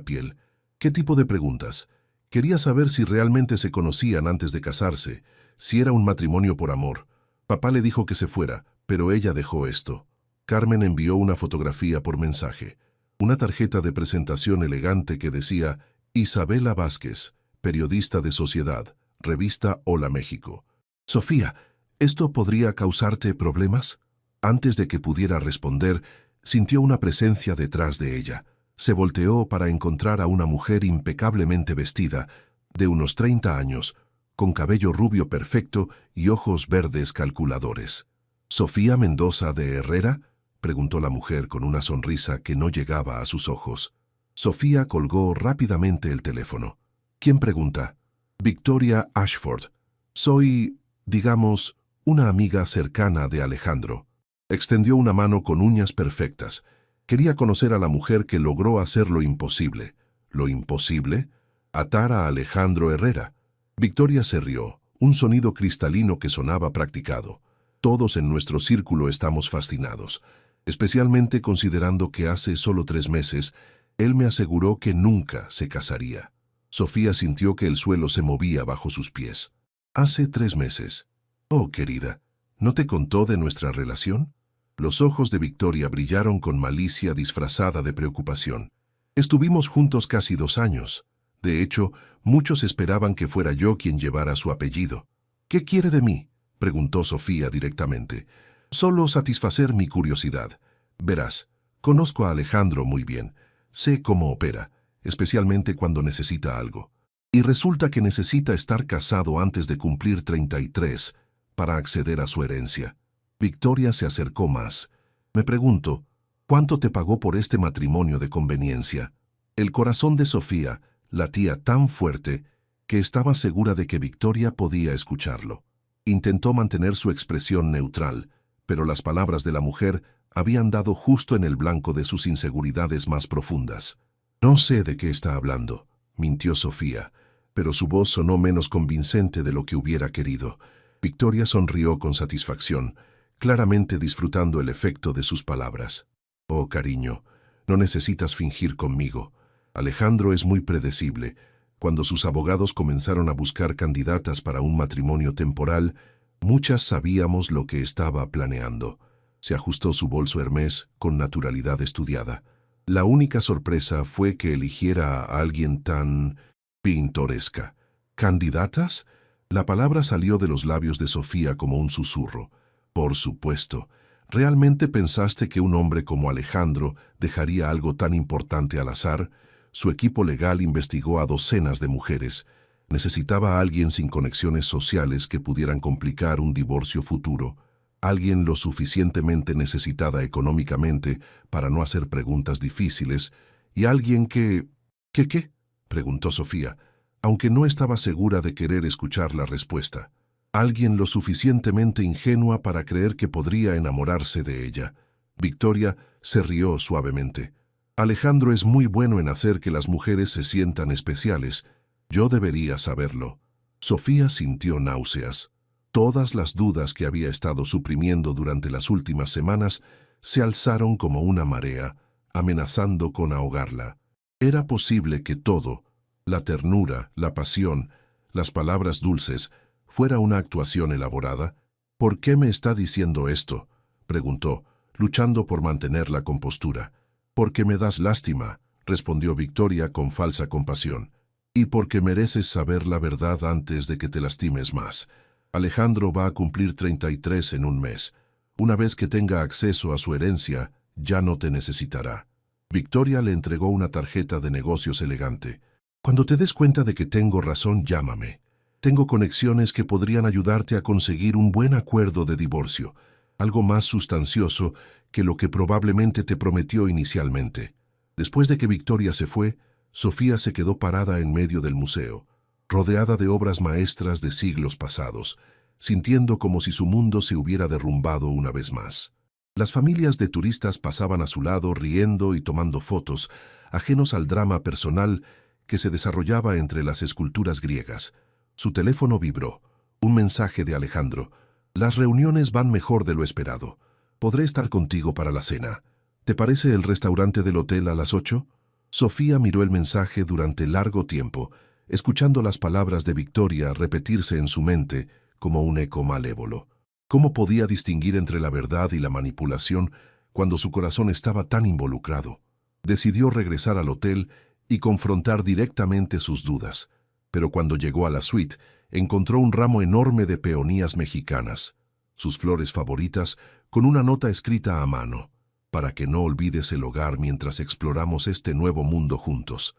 piel. «¿Qué tipo de preguntas?» Quería saber si realmente se conocían antes de casarse, si era un matrimonio por amor. Papá le dijo que se fuera, pero ella dejó esto. Carmen envió una fotografía por mensaje. Una tarjeta de presentación elegante que decía Isabela Vázquez, periodista de Sociedad, revista Hola México. «Sofía, ¿esto podría causarte problemas?» Antes de que pudiera responder, sintió una presencia detrás de ella. Se volteó para encontrar a una mujer impecablemente vestida, de unos 30 años, con cabello rubio perfecto y ojos verdes calculadores. «¿Sofía Mendoza de Herrera?», preguntó la mujer con una sonrisa que no llegaba a sus ojos. Sofía colgó rápidamente el teléfono. «¿Quién pregunta?» «Victoria Ashford. Soy, digamos, una amiga cercana de Alejandro». Extendió una mano con uñas perfectas. Quería conocer a la mujer que logró hacer lo imposible. ¿Lo imposible? Atar a Alejandro Herrera. Victoria se rió, un sonido cristalino que sonaba practicado. «Todos en nuestro círculo estamos fascinados, especialmente considerando que hace solo 3 meses él me aseguró que nunca se casaría». Sofía sintió que el suelo se movía bajo sus pies. «¿Hace 3 meses? Oh, querida, ¿no te contó de nuestra relación?» Los ojos de Victoria brillaron con malicia disfrazada de preocupación. «Estuvimos juntos casi 2 años. De hecho, muchos esperaban que fuera yo quien llevara su apellido». «¿Qué quiere de mí?», preguntó Sofía directamente. «Solo satisfacer mi curiosidad. Verás, conozco a Alejandro muy bien. Sé cómo opera, especialmente cuando necesita algo. Y resulta que necesita estar casado antes de cumplir 33 para acceder a su herencia». Victoria se acercó más. «Me pregunto, ¿cuánto te pagó por este matrimonio de conveniencia?» El corazón de Sofía latía tan fuerte que estaba segura de que Victoria podía escucharlo. Intentó mantener su expresión neutral, pero las palabras de la mujer habían dado justo en el blanco de sus inseguridades más profundas. «No sé de qué está hablando», mintió Sofía, pero su voz sonó menos convincente de lo que hubiera querido. Victoria sonrió con satisfacción, claramente disfrutando el efecto de sus palabras. «Oh, cariño, no necesitas fingir conmigo. Alejandro es muy predecible. Cuando sus abogados comenzaron a buscar candidatas para un matrimonio temporal, muchas sabíamos lo que estaba planeando». Se ajustó su bolso Hermès con naturalidad estudiada. La única sorpresa fue que eligiera a alguien tan pintoresca. «¿Candidatas?». La palabra salió de los labios de Sofía como un susurro. «Por supuesto. ¿Realmente pensaste que un hombre como Alejandro dejaría algo tan importante al azar?» Su equipo legal investigó a docenas de mujeres. Necesitaba a alguien sin conexiones sociales que pudieran complicar un divorcio futuro. Alguien lo suficientemente necesitada económicamente para no hacer preguntas difíciles. Y alguien que... ¿Qué? Preguntó Sofía, aunque no estaba segura de querer escuchar la respuesta. Alguien lo suficientemente ingenua para creer que podría enamorarse de ella. Victoria se rió suavemente. «Alejandro es muy bueno en hacer que las mujeres se sientan especiales. Yo debería saberlo». Sofía sintió náuseas. Todas las dudas que había estado suprimiendo durante las últimas semanas se alzaron como una marea, amenazando con ahogarla. Era posible que todo, la ternura, la pasión, las palabras dulces, fuera una actuación elaborada. «¿Por qué me está diciendo esto?», preguntó, luchando por mantener la compostura. «Porque me das lástima», respondió Victoria con falsa compasión. «Y porque mereces saber la verdad antes de que te lastimes más. Alejandro va a cumplir 33 en un mes. Una vez que tenga acceso a su herencia, ya no te necesitará». Victoria le entregó una tarjeta de negocios elegante. Cuando te des cuenta de que tengo razón, llámame. Tengo conexiones que podrían ayudarte a conseguir un buen acuerdo de divorcio, algo más sustancioso que lo que probablemente te prometió inicialmente. Después de que Victoria se fue, Sofía se quedó parada en medio del museo, rodeada de obras maestras de siglos pasados, sintiendo como si su mundo se hubiera derrumbado una vez más. Las familias de turistas pasaban a su lado riendo y tomando fotos, ajenos al drama personal que se desarrollaba entre las esculturas griegas. Su teléfono vibró. Un mensaje de Alejandro. Las reuniones van mejor de lo esperado. Podré estar contigo para la cena. ¿Te parece el restaurante del hotel a las 8? Sofía miró el mensaje durante largo tiempo, escuchando las palabras de Victoria repetirse en su mente como un eco malévolo. ¿Cómo podía distinguir entre la verdad y la manipulación cuando su corazón estaba tan involucrado? Decidió regresar al hotel y confrontar directamente sus dudas, pero cuando llegó a la suite, encontró un ramo enorme de peonías mexicanas, sus flores favoritas, con una nota escrita a mano, para que no olvides el hogar mientras exploramos este nuevo mundo juntos.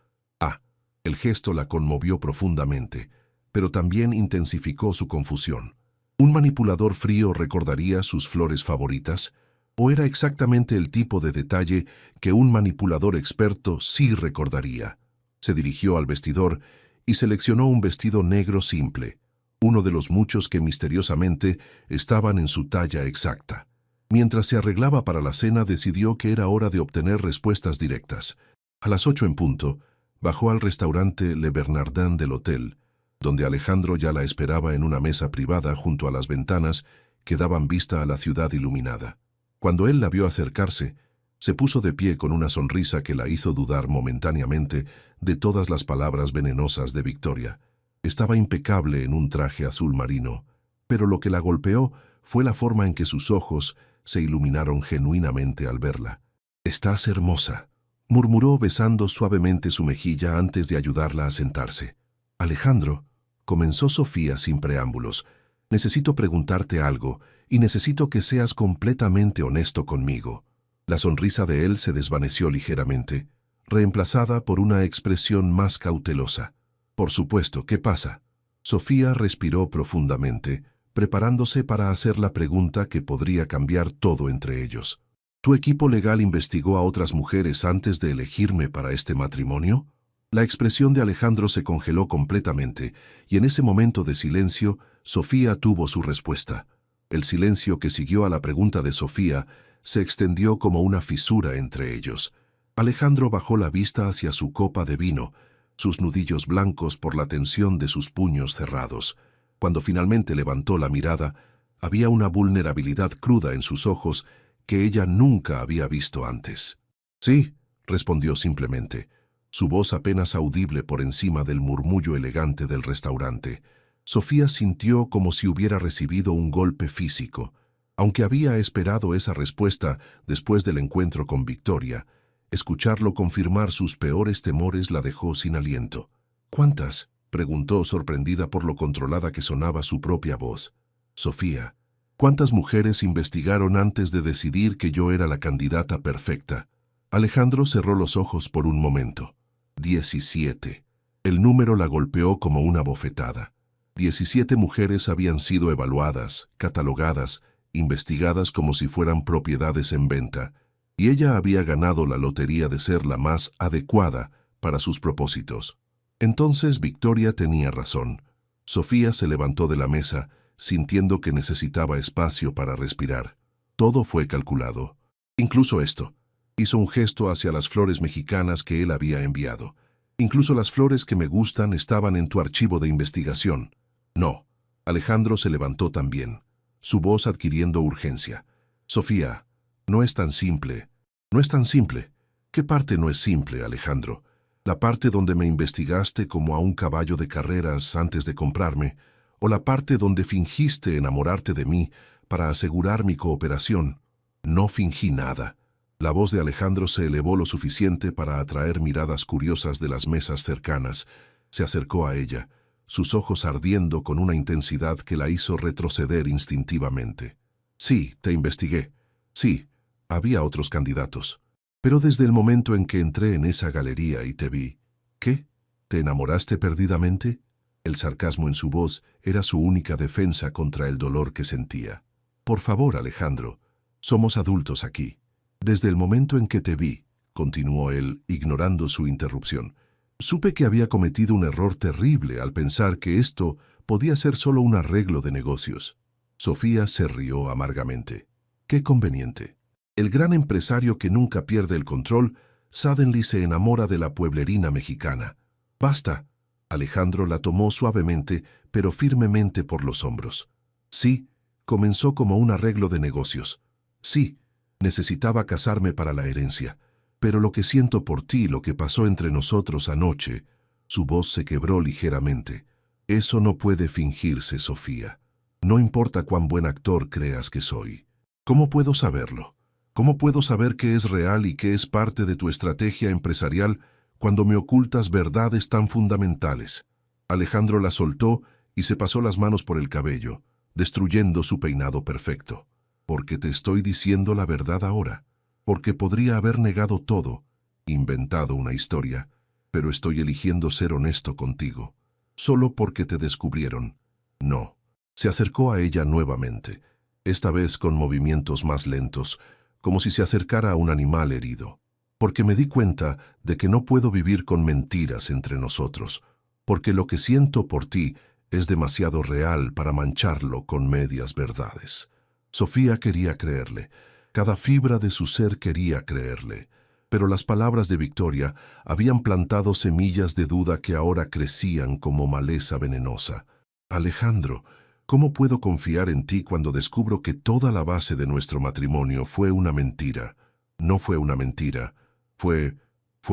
El gesto la conmovió profundamente, pero también intensificó su confusión. ¿Un manipulador frío recordaría sus flores favoritas? ¿O era exactamente el tipo de detalle que un manipulador experto sí recordaría? Se dirigió al vestidor y seleccionó un vestido negro simple, uno de los muchos que misteriosamente estaban en su talla exacta. Mientras se arreglaba para la cena, decidió que era hora de obtener respuestas directas. A las 8 en punto, bajó al restaurante Le Bernardin del hotel, donde Alejandro ya la esperaba en una mesa privada junto a las ventanas que daban vista a la ciudad iluminada. Cuando él la vio acercarse, se puso de pie con una sonrisa que la hizo dudar momentáneamente de todas las palabras venenosas de Victoria. Estaba impecable en un traje azul marino, pero lo que la golpeó fue la forma en que sus ojos se iluminaron genuinamente al verla. «Estás hermosa», murmuró besando suavemente su mejilla antes de ayudarla a sentarse. «Alejandro», comenzó Sofía sin preámbulos, «necesito preguntarte algo y necesito que seas completamente honesto conmigo». La sonrisa de él se desvaneció ligeramente, reemplazada por una expresión más cautelosa. «Por supuesto, ¿qué pasa?». Sofía respiró profundamente, preparándose para hacer la pregunta que podría cambiar todo entre ellos. «¿Tu equipo legal investigó a otras mujeres antes de elegirme para este matrimonio?». La expresión de Alejandro se congeló completamente, y en ese momento de silencio, Sofía tuvo su respuesta. El silencio que siguió a la pregunta de Sofía se extendió como una fisura entre ellos. Alejandro bajó la vista hacia su copa de vino, sus nudillos blancos por la tensión de sus puños cerrados. Cuando finalmente levantó la mirada, había una vulnerabilidad cruda en sus ojos que ella nunca había visto antes. «Sí», respondió simplemente, su voz apenas audible por encima del murmullo elegante del restaurante. Sofía sintió como si hubiera recibido un golpe físico. Aunque había esperado esa respuesta después del encuentro con Victoria, escucharlo confirmar sus peores temores la dejó sin aliento. «¿Cuántas?», preguntó sorprendida por lo controlada que sonaba su propia voz. «Sofía, ¿cuántas mujeres investigaron antes de decidir que yo era la candidata perfecta?». Alejandro cerró los ojos por un momento. 17. El número la golpeó como una bofetada. 17 mujeres habían sido evaluadas, catalogadas, investigadas como si fueran propiedades en venta, y ella había ganado la lotería de ser la más adecuada para sus propósitos. Entonces Victoria tenía razón. Sofía se levantó de la mesa, sintiendo que necesitaba espacio para respirar. Todo fue calculado. Incluso esto. Hizo un gesto hacia las flores mexicanas que él había enviado. «Incluso las flores que me gustan estaban en tu archivo de investigación». «No». Alejandro se levantó también, su voz adquiriendo urgencia. «Sofía, no es tan simple». «No es tan simple». «¿Qué parte no es simple, Alejandro? ¿La parte donde me investigaste como a un caballo de carreras antes de comprarme? ¿O la parte donde fingiste enamorarte de mí para asegurar mi cooperación?» «No fingí nada». La voz de Alejandro se elevó lo suficiente para atraer miradas curiosas de las mesas cercanas. Se acercó a ella, sus ojos ardiendo con una intensidad que la hizo retroceder instintivamente. «Sí, te investigué. Sí, había otros candidatos. Pero desde el momento en que entré en esa galería y te vi, ¿qué? ¿Te enamoraste perdidamente? El sarcasmo en su voz era su única defensa contra el dolor que sentía. Por favor, Alejandro, somos adultos aquí. Desde el momento en que te vi, continuó él, ignorando su interrupción, supe que había cometido un error terrible al pensar que esto podía ser solo un arreglo de negocios. Sofía se rió amargamente. ¡Qué conveniente! El gran empresario que nunca pierde el control, suddenly se enamora de la pueblerina mexicana. ¡Basta! Alejandro la tomó suavemente, pero firmemente por los hombros. Sí, comenzó como un arreglo de negocios. Sí, necesitaba casarme para la herencia. Pero lo que siento por ti, lo que pasó entre nosotros anoche, su voz se quebró ligeramente. Eso no puede fingirse, Sofía. No importa cuán buen actor creas que soy. ¿Cómo puedo saberlo? ¿Cómo puedo saber qué es real y qué es parte de tu estrategia empresarial cuando me ocultas verdades tan fundamentales? Alejandro la soltó y se pasó las manos por el cabello, destruyendo su peinado perfecto. Porque te estoy diciendo la verdad ahora. Porque podría haber negado todo, inventado una historia, pero estoy eligiendo ser honesto contigo. Solo porque te descubrieron. No. Se acercó a ella nuevamente, esta vez con movimientos más lentos, como si se acercara a un animal herido. Porque me di cuenta de que no puedo vivir con mentiras entre nosotros, porque lo que siento por ti es demasiado real para mancharlo con medias verdades. Sofía quería creerle, cada fibra de su ser quería creerle, pero las palabras de Victoria habían plantado semillas de duda que ahora crecían como maleza venenosa. Alejandro, ¿cómo puedo confiar en ti cuando descubro que toda la base de nuestro matrimonio fue una mentira? No fue una mentira, fue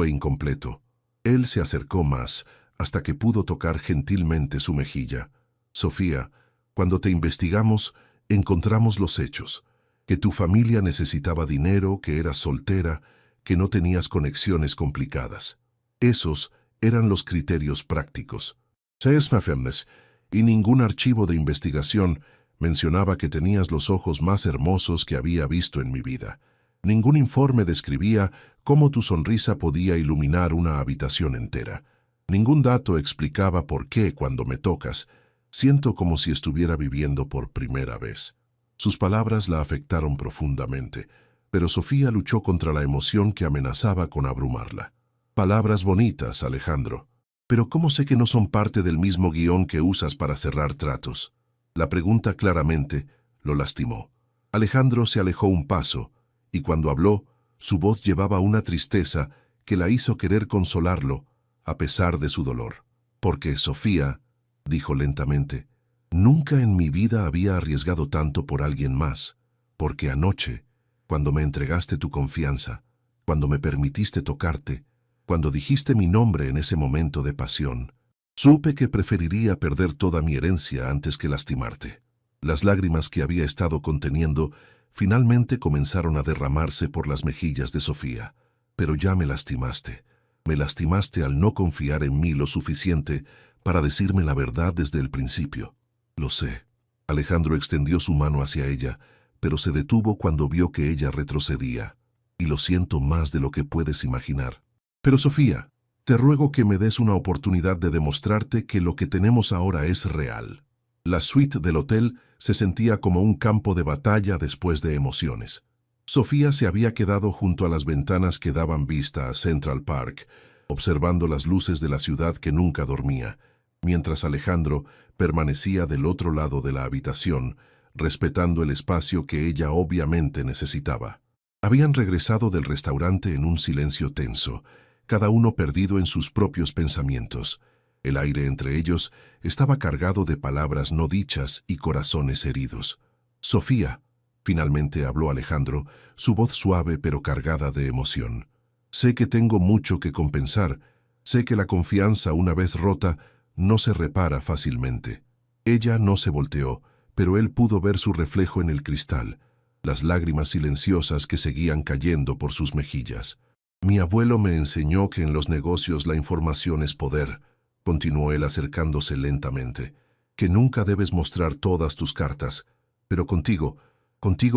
incompleto. Él se acercó más, hasta que pudo tocar gentilmente su mejilla. Sofía, cuando te investigamos, encontramos los hechos. Que tu familia necesitaba dinero, que eras soltera, que no tenías conexiones complicadas. Esos eran los criterios prácticos. Y ningún archivo de investigación mencionaba que tenías los ojos más hermosos que había visto en mi vida. Ningún informe describía cómo tu sonrisa podía iluminar una habitación entera. Ningún dato explicaba por qué, cuando me tocas, siento como si estuviera viviendo por primera vez. Sus palabras la afectaron profundamente, pero Sofía luchó contra la emoción que amenazaba con abrumarla. Palabras bonitas, Alejandro. Pero ¿cómo sé que no son parte del mismo guión que usas para cerrar tratos? La pregunta claramente lo lastimó. Alejandro se alejó un paso, y cuando habló, su voz llevaba una tristeza que la hizo querer consolarlo, a pesar de su dolor. Porque Sofía, dijo lentamente, nunca en mi vida había arriesgado tanto por alguien más, porque anoche, cuando me entregaste tu confianza, cuando me permitiste tocarte, cuando dijiste mi nombre en ese momento de pasión, supe que preferiría perder toda mi herencia antes que lastimarte. Las lágrimas que había estado conteniendo finalmente comenzaron a derramarse por las mejillas de Sofía. Pero ya me lastimaste. Me lastimaste al no confiar en mí lo suficiente para decirme la verdad desde el principio. Lo sé. Alejandro extendió su mano hacia ella, pero se detuvo cuando vio que ella retrocedía. Y lo siento más de lo que puedes imaginar. Pero Sofía, te ruego que me des una oportunidad de demostrarte que lo que tenemos ahora es real. La suite del hotel se sentía como un campo de batalla después de emociones. Sofía se había quedado junto a las ventanas que daban vista a Central Park, observando las luces de la ciudad que nunca dormía, mientras Alejandro permanecía del otro lado de la habitación, respetando el espacio que ella obviamente necesitaba. Habían regresado del restaurante en un silencio tenso, cada uno perdido en sus propios pensamientos. El aire entre ellos estaba cargado de palabras no dichas y corazones heridos. Sofía, finalmente habló Alejandro, su voz suave pero cargada de emoción. Sé que tengo mucho que compensar, sé que la confianza una vez rota no se repara fácilmente. Ella no se volteó, pero él pudo ver su reflejo en el cristal, las lágrimas silenciosas que seguían cayendo por sus mejillas. Mi abuelo me enseñó que en los negocios la información es poder, continuó él acercándose lentamente, que nunca debes mostrar todas tus cartas, pero contigo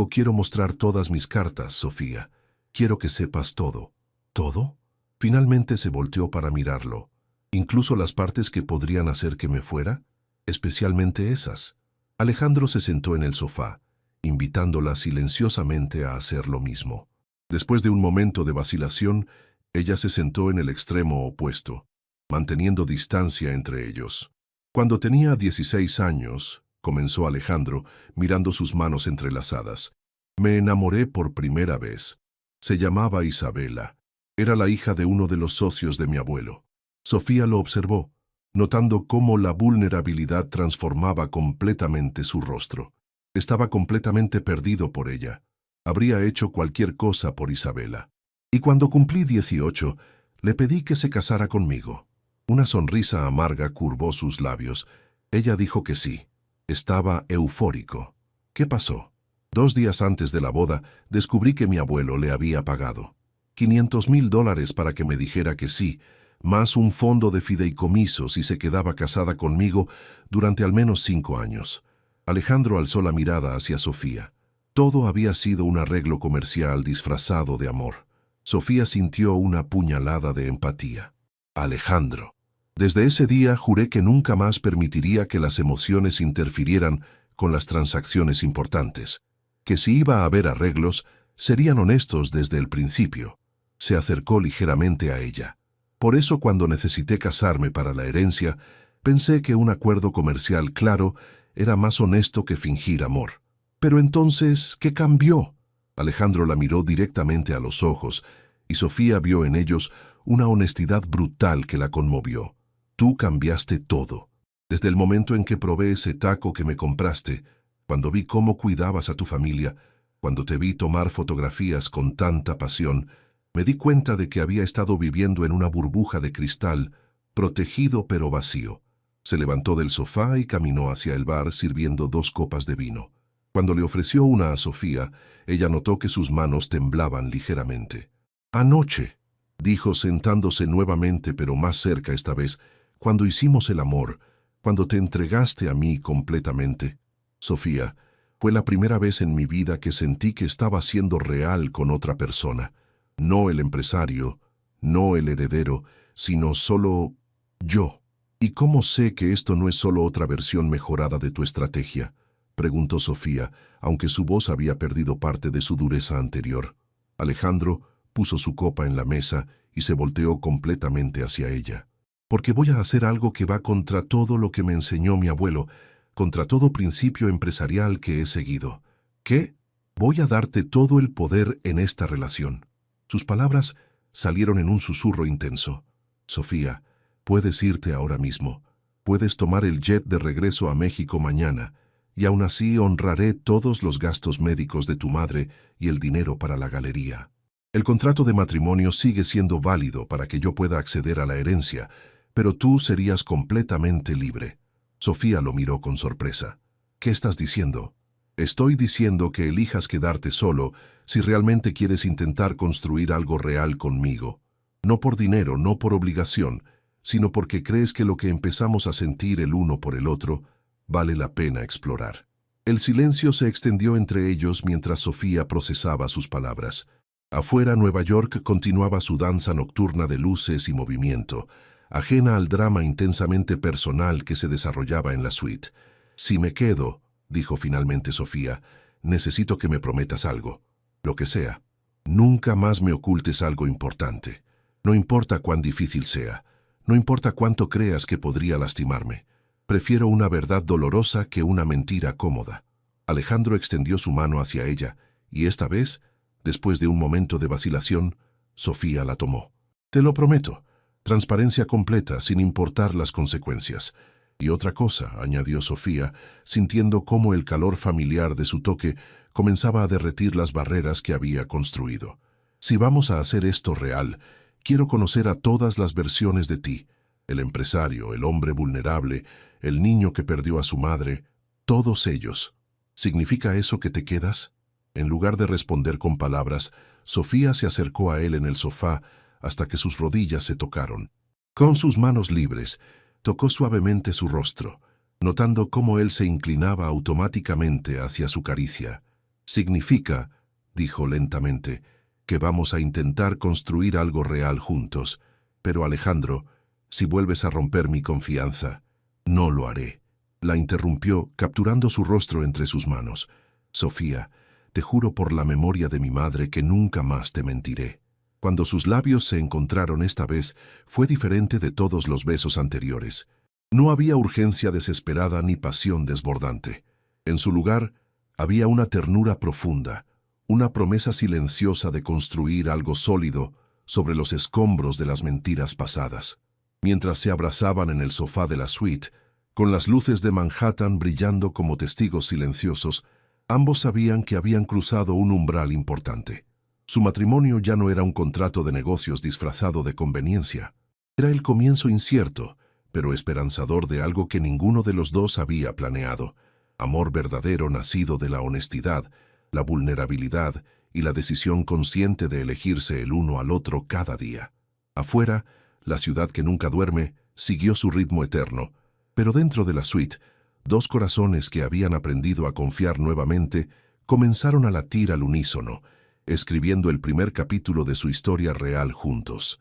quiero mostrar todas mis cartas, Sofía. Quiero que sepas todo. ¿Todo? Finalmente se volteó para mirarlo. ¿Incluso las partes que podrían hacer que me fuera? Especialmente esas. Alejandro se sentó en el sofá, invitándola silenciosamente a hacer lo mismo. Después de un momento de vacilación, ella se sentó en el extremo opuesto, manteniendo distancia entre ellos. Cuando tenía 16 años, comenzó Alejandro, mirando sus manos entrelazadas, me enamoré por primera vez. Se llamaba Isabela. Era la hija de uno de los socios de mi abuelo. Sofía lo observó, notando cómo la vulnerabilidad transformaba completamente su rostro. Estaba completamente perdido por ella. Habría hecho cualquier cosa por Isabela. Y cuando cumplí 18, le pedí que se casara conmigo. Una sonrisa amarga curvó sus labios. Ella dijo que sí. Estaba eufórico. ¿Qué pasó? 2 días antes de la boda, descubrí que mi abuelo le había pagado $500,000 para que me dijera que sí, más un fondo de fideicomiso si se quedaba casada conmigo durante al menos 5 años. Alejandro alzó la mirada hacia Sofía. Todo había sido un arreglo comercial disfrazado de amor. Sofía sintió una puñalada de empatía. Alejandro. Desde ese día juré que nunca más permitiría que las emociones interfirieran con las transacciones importantes, que si iba a haber arreglos, serían honestos desde el principio. Se acercó ligeramente a ella. Por eso cuando necesité casarme para la herencia, pensé que un acuerdo comercial claro era más honesto que fingir amor. Pero entonces, ¿qué cambió? Alejandro la miró directamente a los ojos, y Sofía vio en ellos una honestidad brutal que la conmovió. Tú cambiaste todo. Desde el momento en que probé ese taco que me compraste, cuando vi cómo cuidabas a tu familia, cuando te vi tomar fotografías con tanta pasión, me di cuenta de que había estado viviendo en una burbuja de cristal, protegido pero vacío. Se levantó del sofá y caminó hacia el bar sirviendo 2 copas de vino. Cuando le ofreció una a Sofía, ella notó que sus manos temblaban ligeramente. Anoche, dijo sentándose nuevamente pero más cerca esta vez, cuando hicimos el amor, cuando te entregaste a mí completamente. Sofía, fue la primera vez en mi vida que sentí que estaba siendo real con otra persona. No el empresario, no el heredero, sino solo yo. ¿Y cómo sé que esto no es solo otra versión mejorada de tu estrategia?, preguntó Sofía, aunque su voz había perdido parte de su dureza anterior. Alejandro puso su copa en la mesa y se volteó completamente hacia ella. Porque voy a hacer algo que va contra todo lo que me enseñó mi abuelo, contra todo principio empresarial que he seguido. ¿Qué? Voy a darte todo el poder en esta relación. Sus palabras salieron en un susurro intenso. Sofía, puedes irte ahora mismo. Puedes tomar el jet de regreso a México mañana, y aún así honraré todos los gastos médicos de tu madre y el dinero para la galería. El contrato de matrimonio sigue siendo válido para que yo pueda acceder a la herencia, pero tú serías completamente libre. Sofía lo miró con sorpresa. ¿Qué estás diciendo? Estoy diciendo que elijas quedarte solo si realmente quieres intentar construir algo real conmigo. No por dinero, no por obligación, sino porque crees que lo que empezamos a sentir el uno por el otro vale la pena explorar. El silencio se extendió entre ellos mientras Sofía procesaba sus palabras. Afuera, Nueva York continuaba su danza nocturna de luces y movimiento, ajena al drama intensamente personal que se desarrollaba en la suite. Si me quedo, dijo finalmente Sofía, necesito que me prometas algo, lo que sea. Nunca más me ocultes algo importante. No importa cuán difícil sea, no importa cuánto creas que podría lastimarme. Prefiero una verdad dolorosa que una mentira cómoda. Alejandro extendió su mano hacia ella, y esta vez, después de un momento de vacilación, Sofía la tomó. Te lo prometo. Transparencia completa, sin importar las consecuencias. Y otra cosa, añadió Sofía, sintiendo cómo el calor familiar de su toque comenzaba a derretir las barreras que había construido. Si vamos a hacer esto real, quiero conocer a todas las versiones de ti. El empresario, el hombre vulnerable, el niño que perdió a su madre, todos ellos. ¿Significa eso que te quedas? En lugar de responder con palabras, Sofía se acercó a él en el sofá, hasta que sus rodillas se tocaron. Con sus manos libres, tocó suavemente su rostro, notando cómo él se inclinaba automáticamente hacia su caricia. Significa, dijo lentamente, que vamos a intentar construir algo real juntos. Pero Alejandro, si vuelves a romper mi confianza, no lo haré. La interrumpió, capturando su rostro entre sus manos. Sofía, te juro por la memoria de mi madre que nunca más te mentiré. Cuando sus labios se encontraron esta vez, fue diferente de todos los besos anteriores. No había urgencia desesperada ni pasión desbordante. En su lugar, había una ternura profunda, una promesa silenciosa de construir algo sólido sobre los escombros de las mentiras pasadas. Mientras se abrazaban en el sofá de la suite, con las luces de Manhattan brillando como testigos silenciosos, ambos sabían que habían cruzado un umbral importante. Su matrimonio ya no era un contrato de negocios disfrazado de conveniencia. Era el comienzo incierto, pero esperanzador de algo que ninguno de los dos había planeado. Amor verdadero nacido de la honestidad, la vulnerabilidad y la decisión consciente de elegirse el uno al otro cada día. Afuera, la ciudad que nunca duerme siguió su ritmo eterno, pero dentro de la suite, dos corazones que habían aprendido a confiar nuevamente comenzaron a latir al unísono, escribiendo el primer capítulo de su historia real juntos.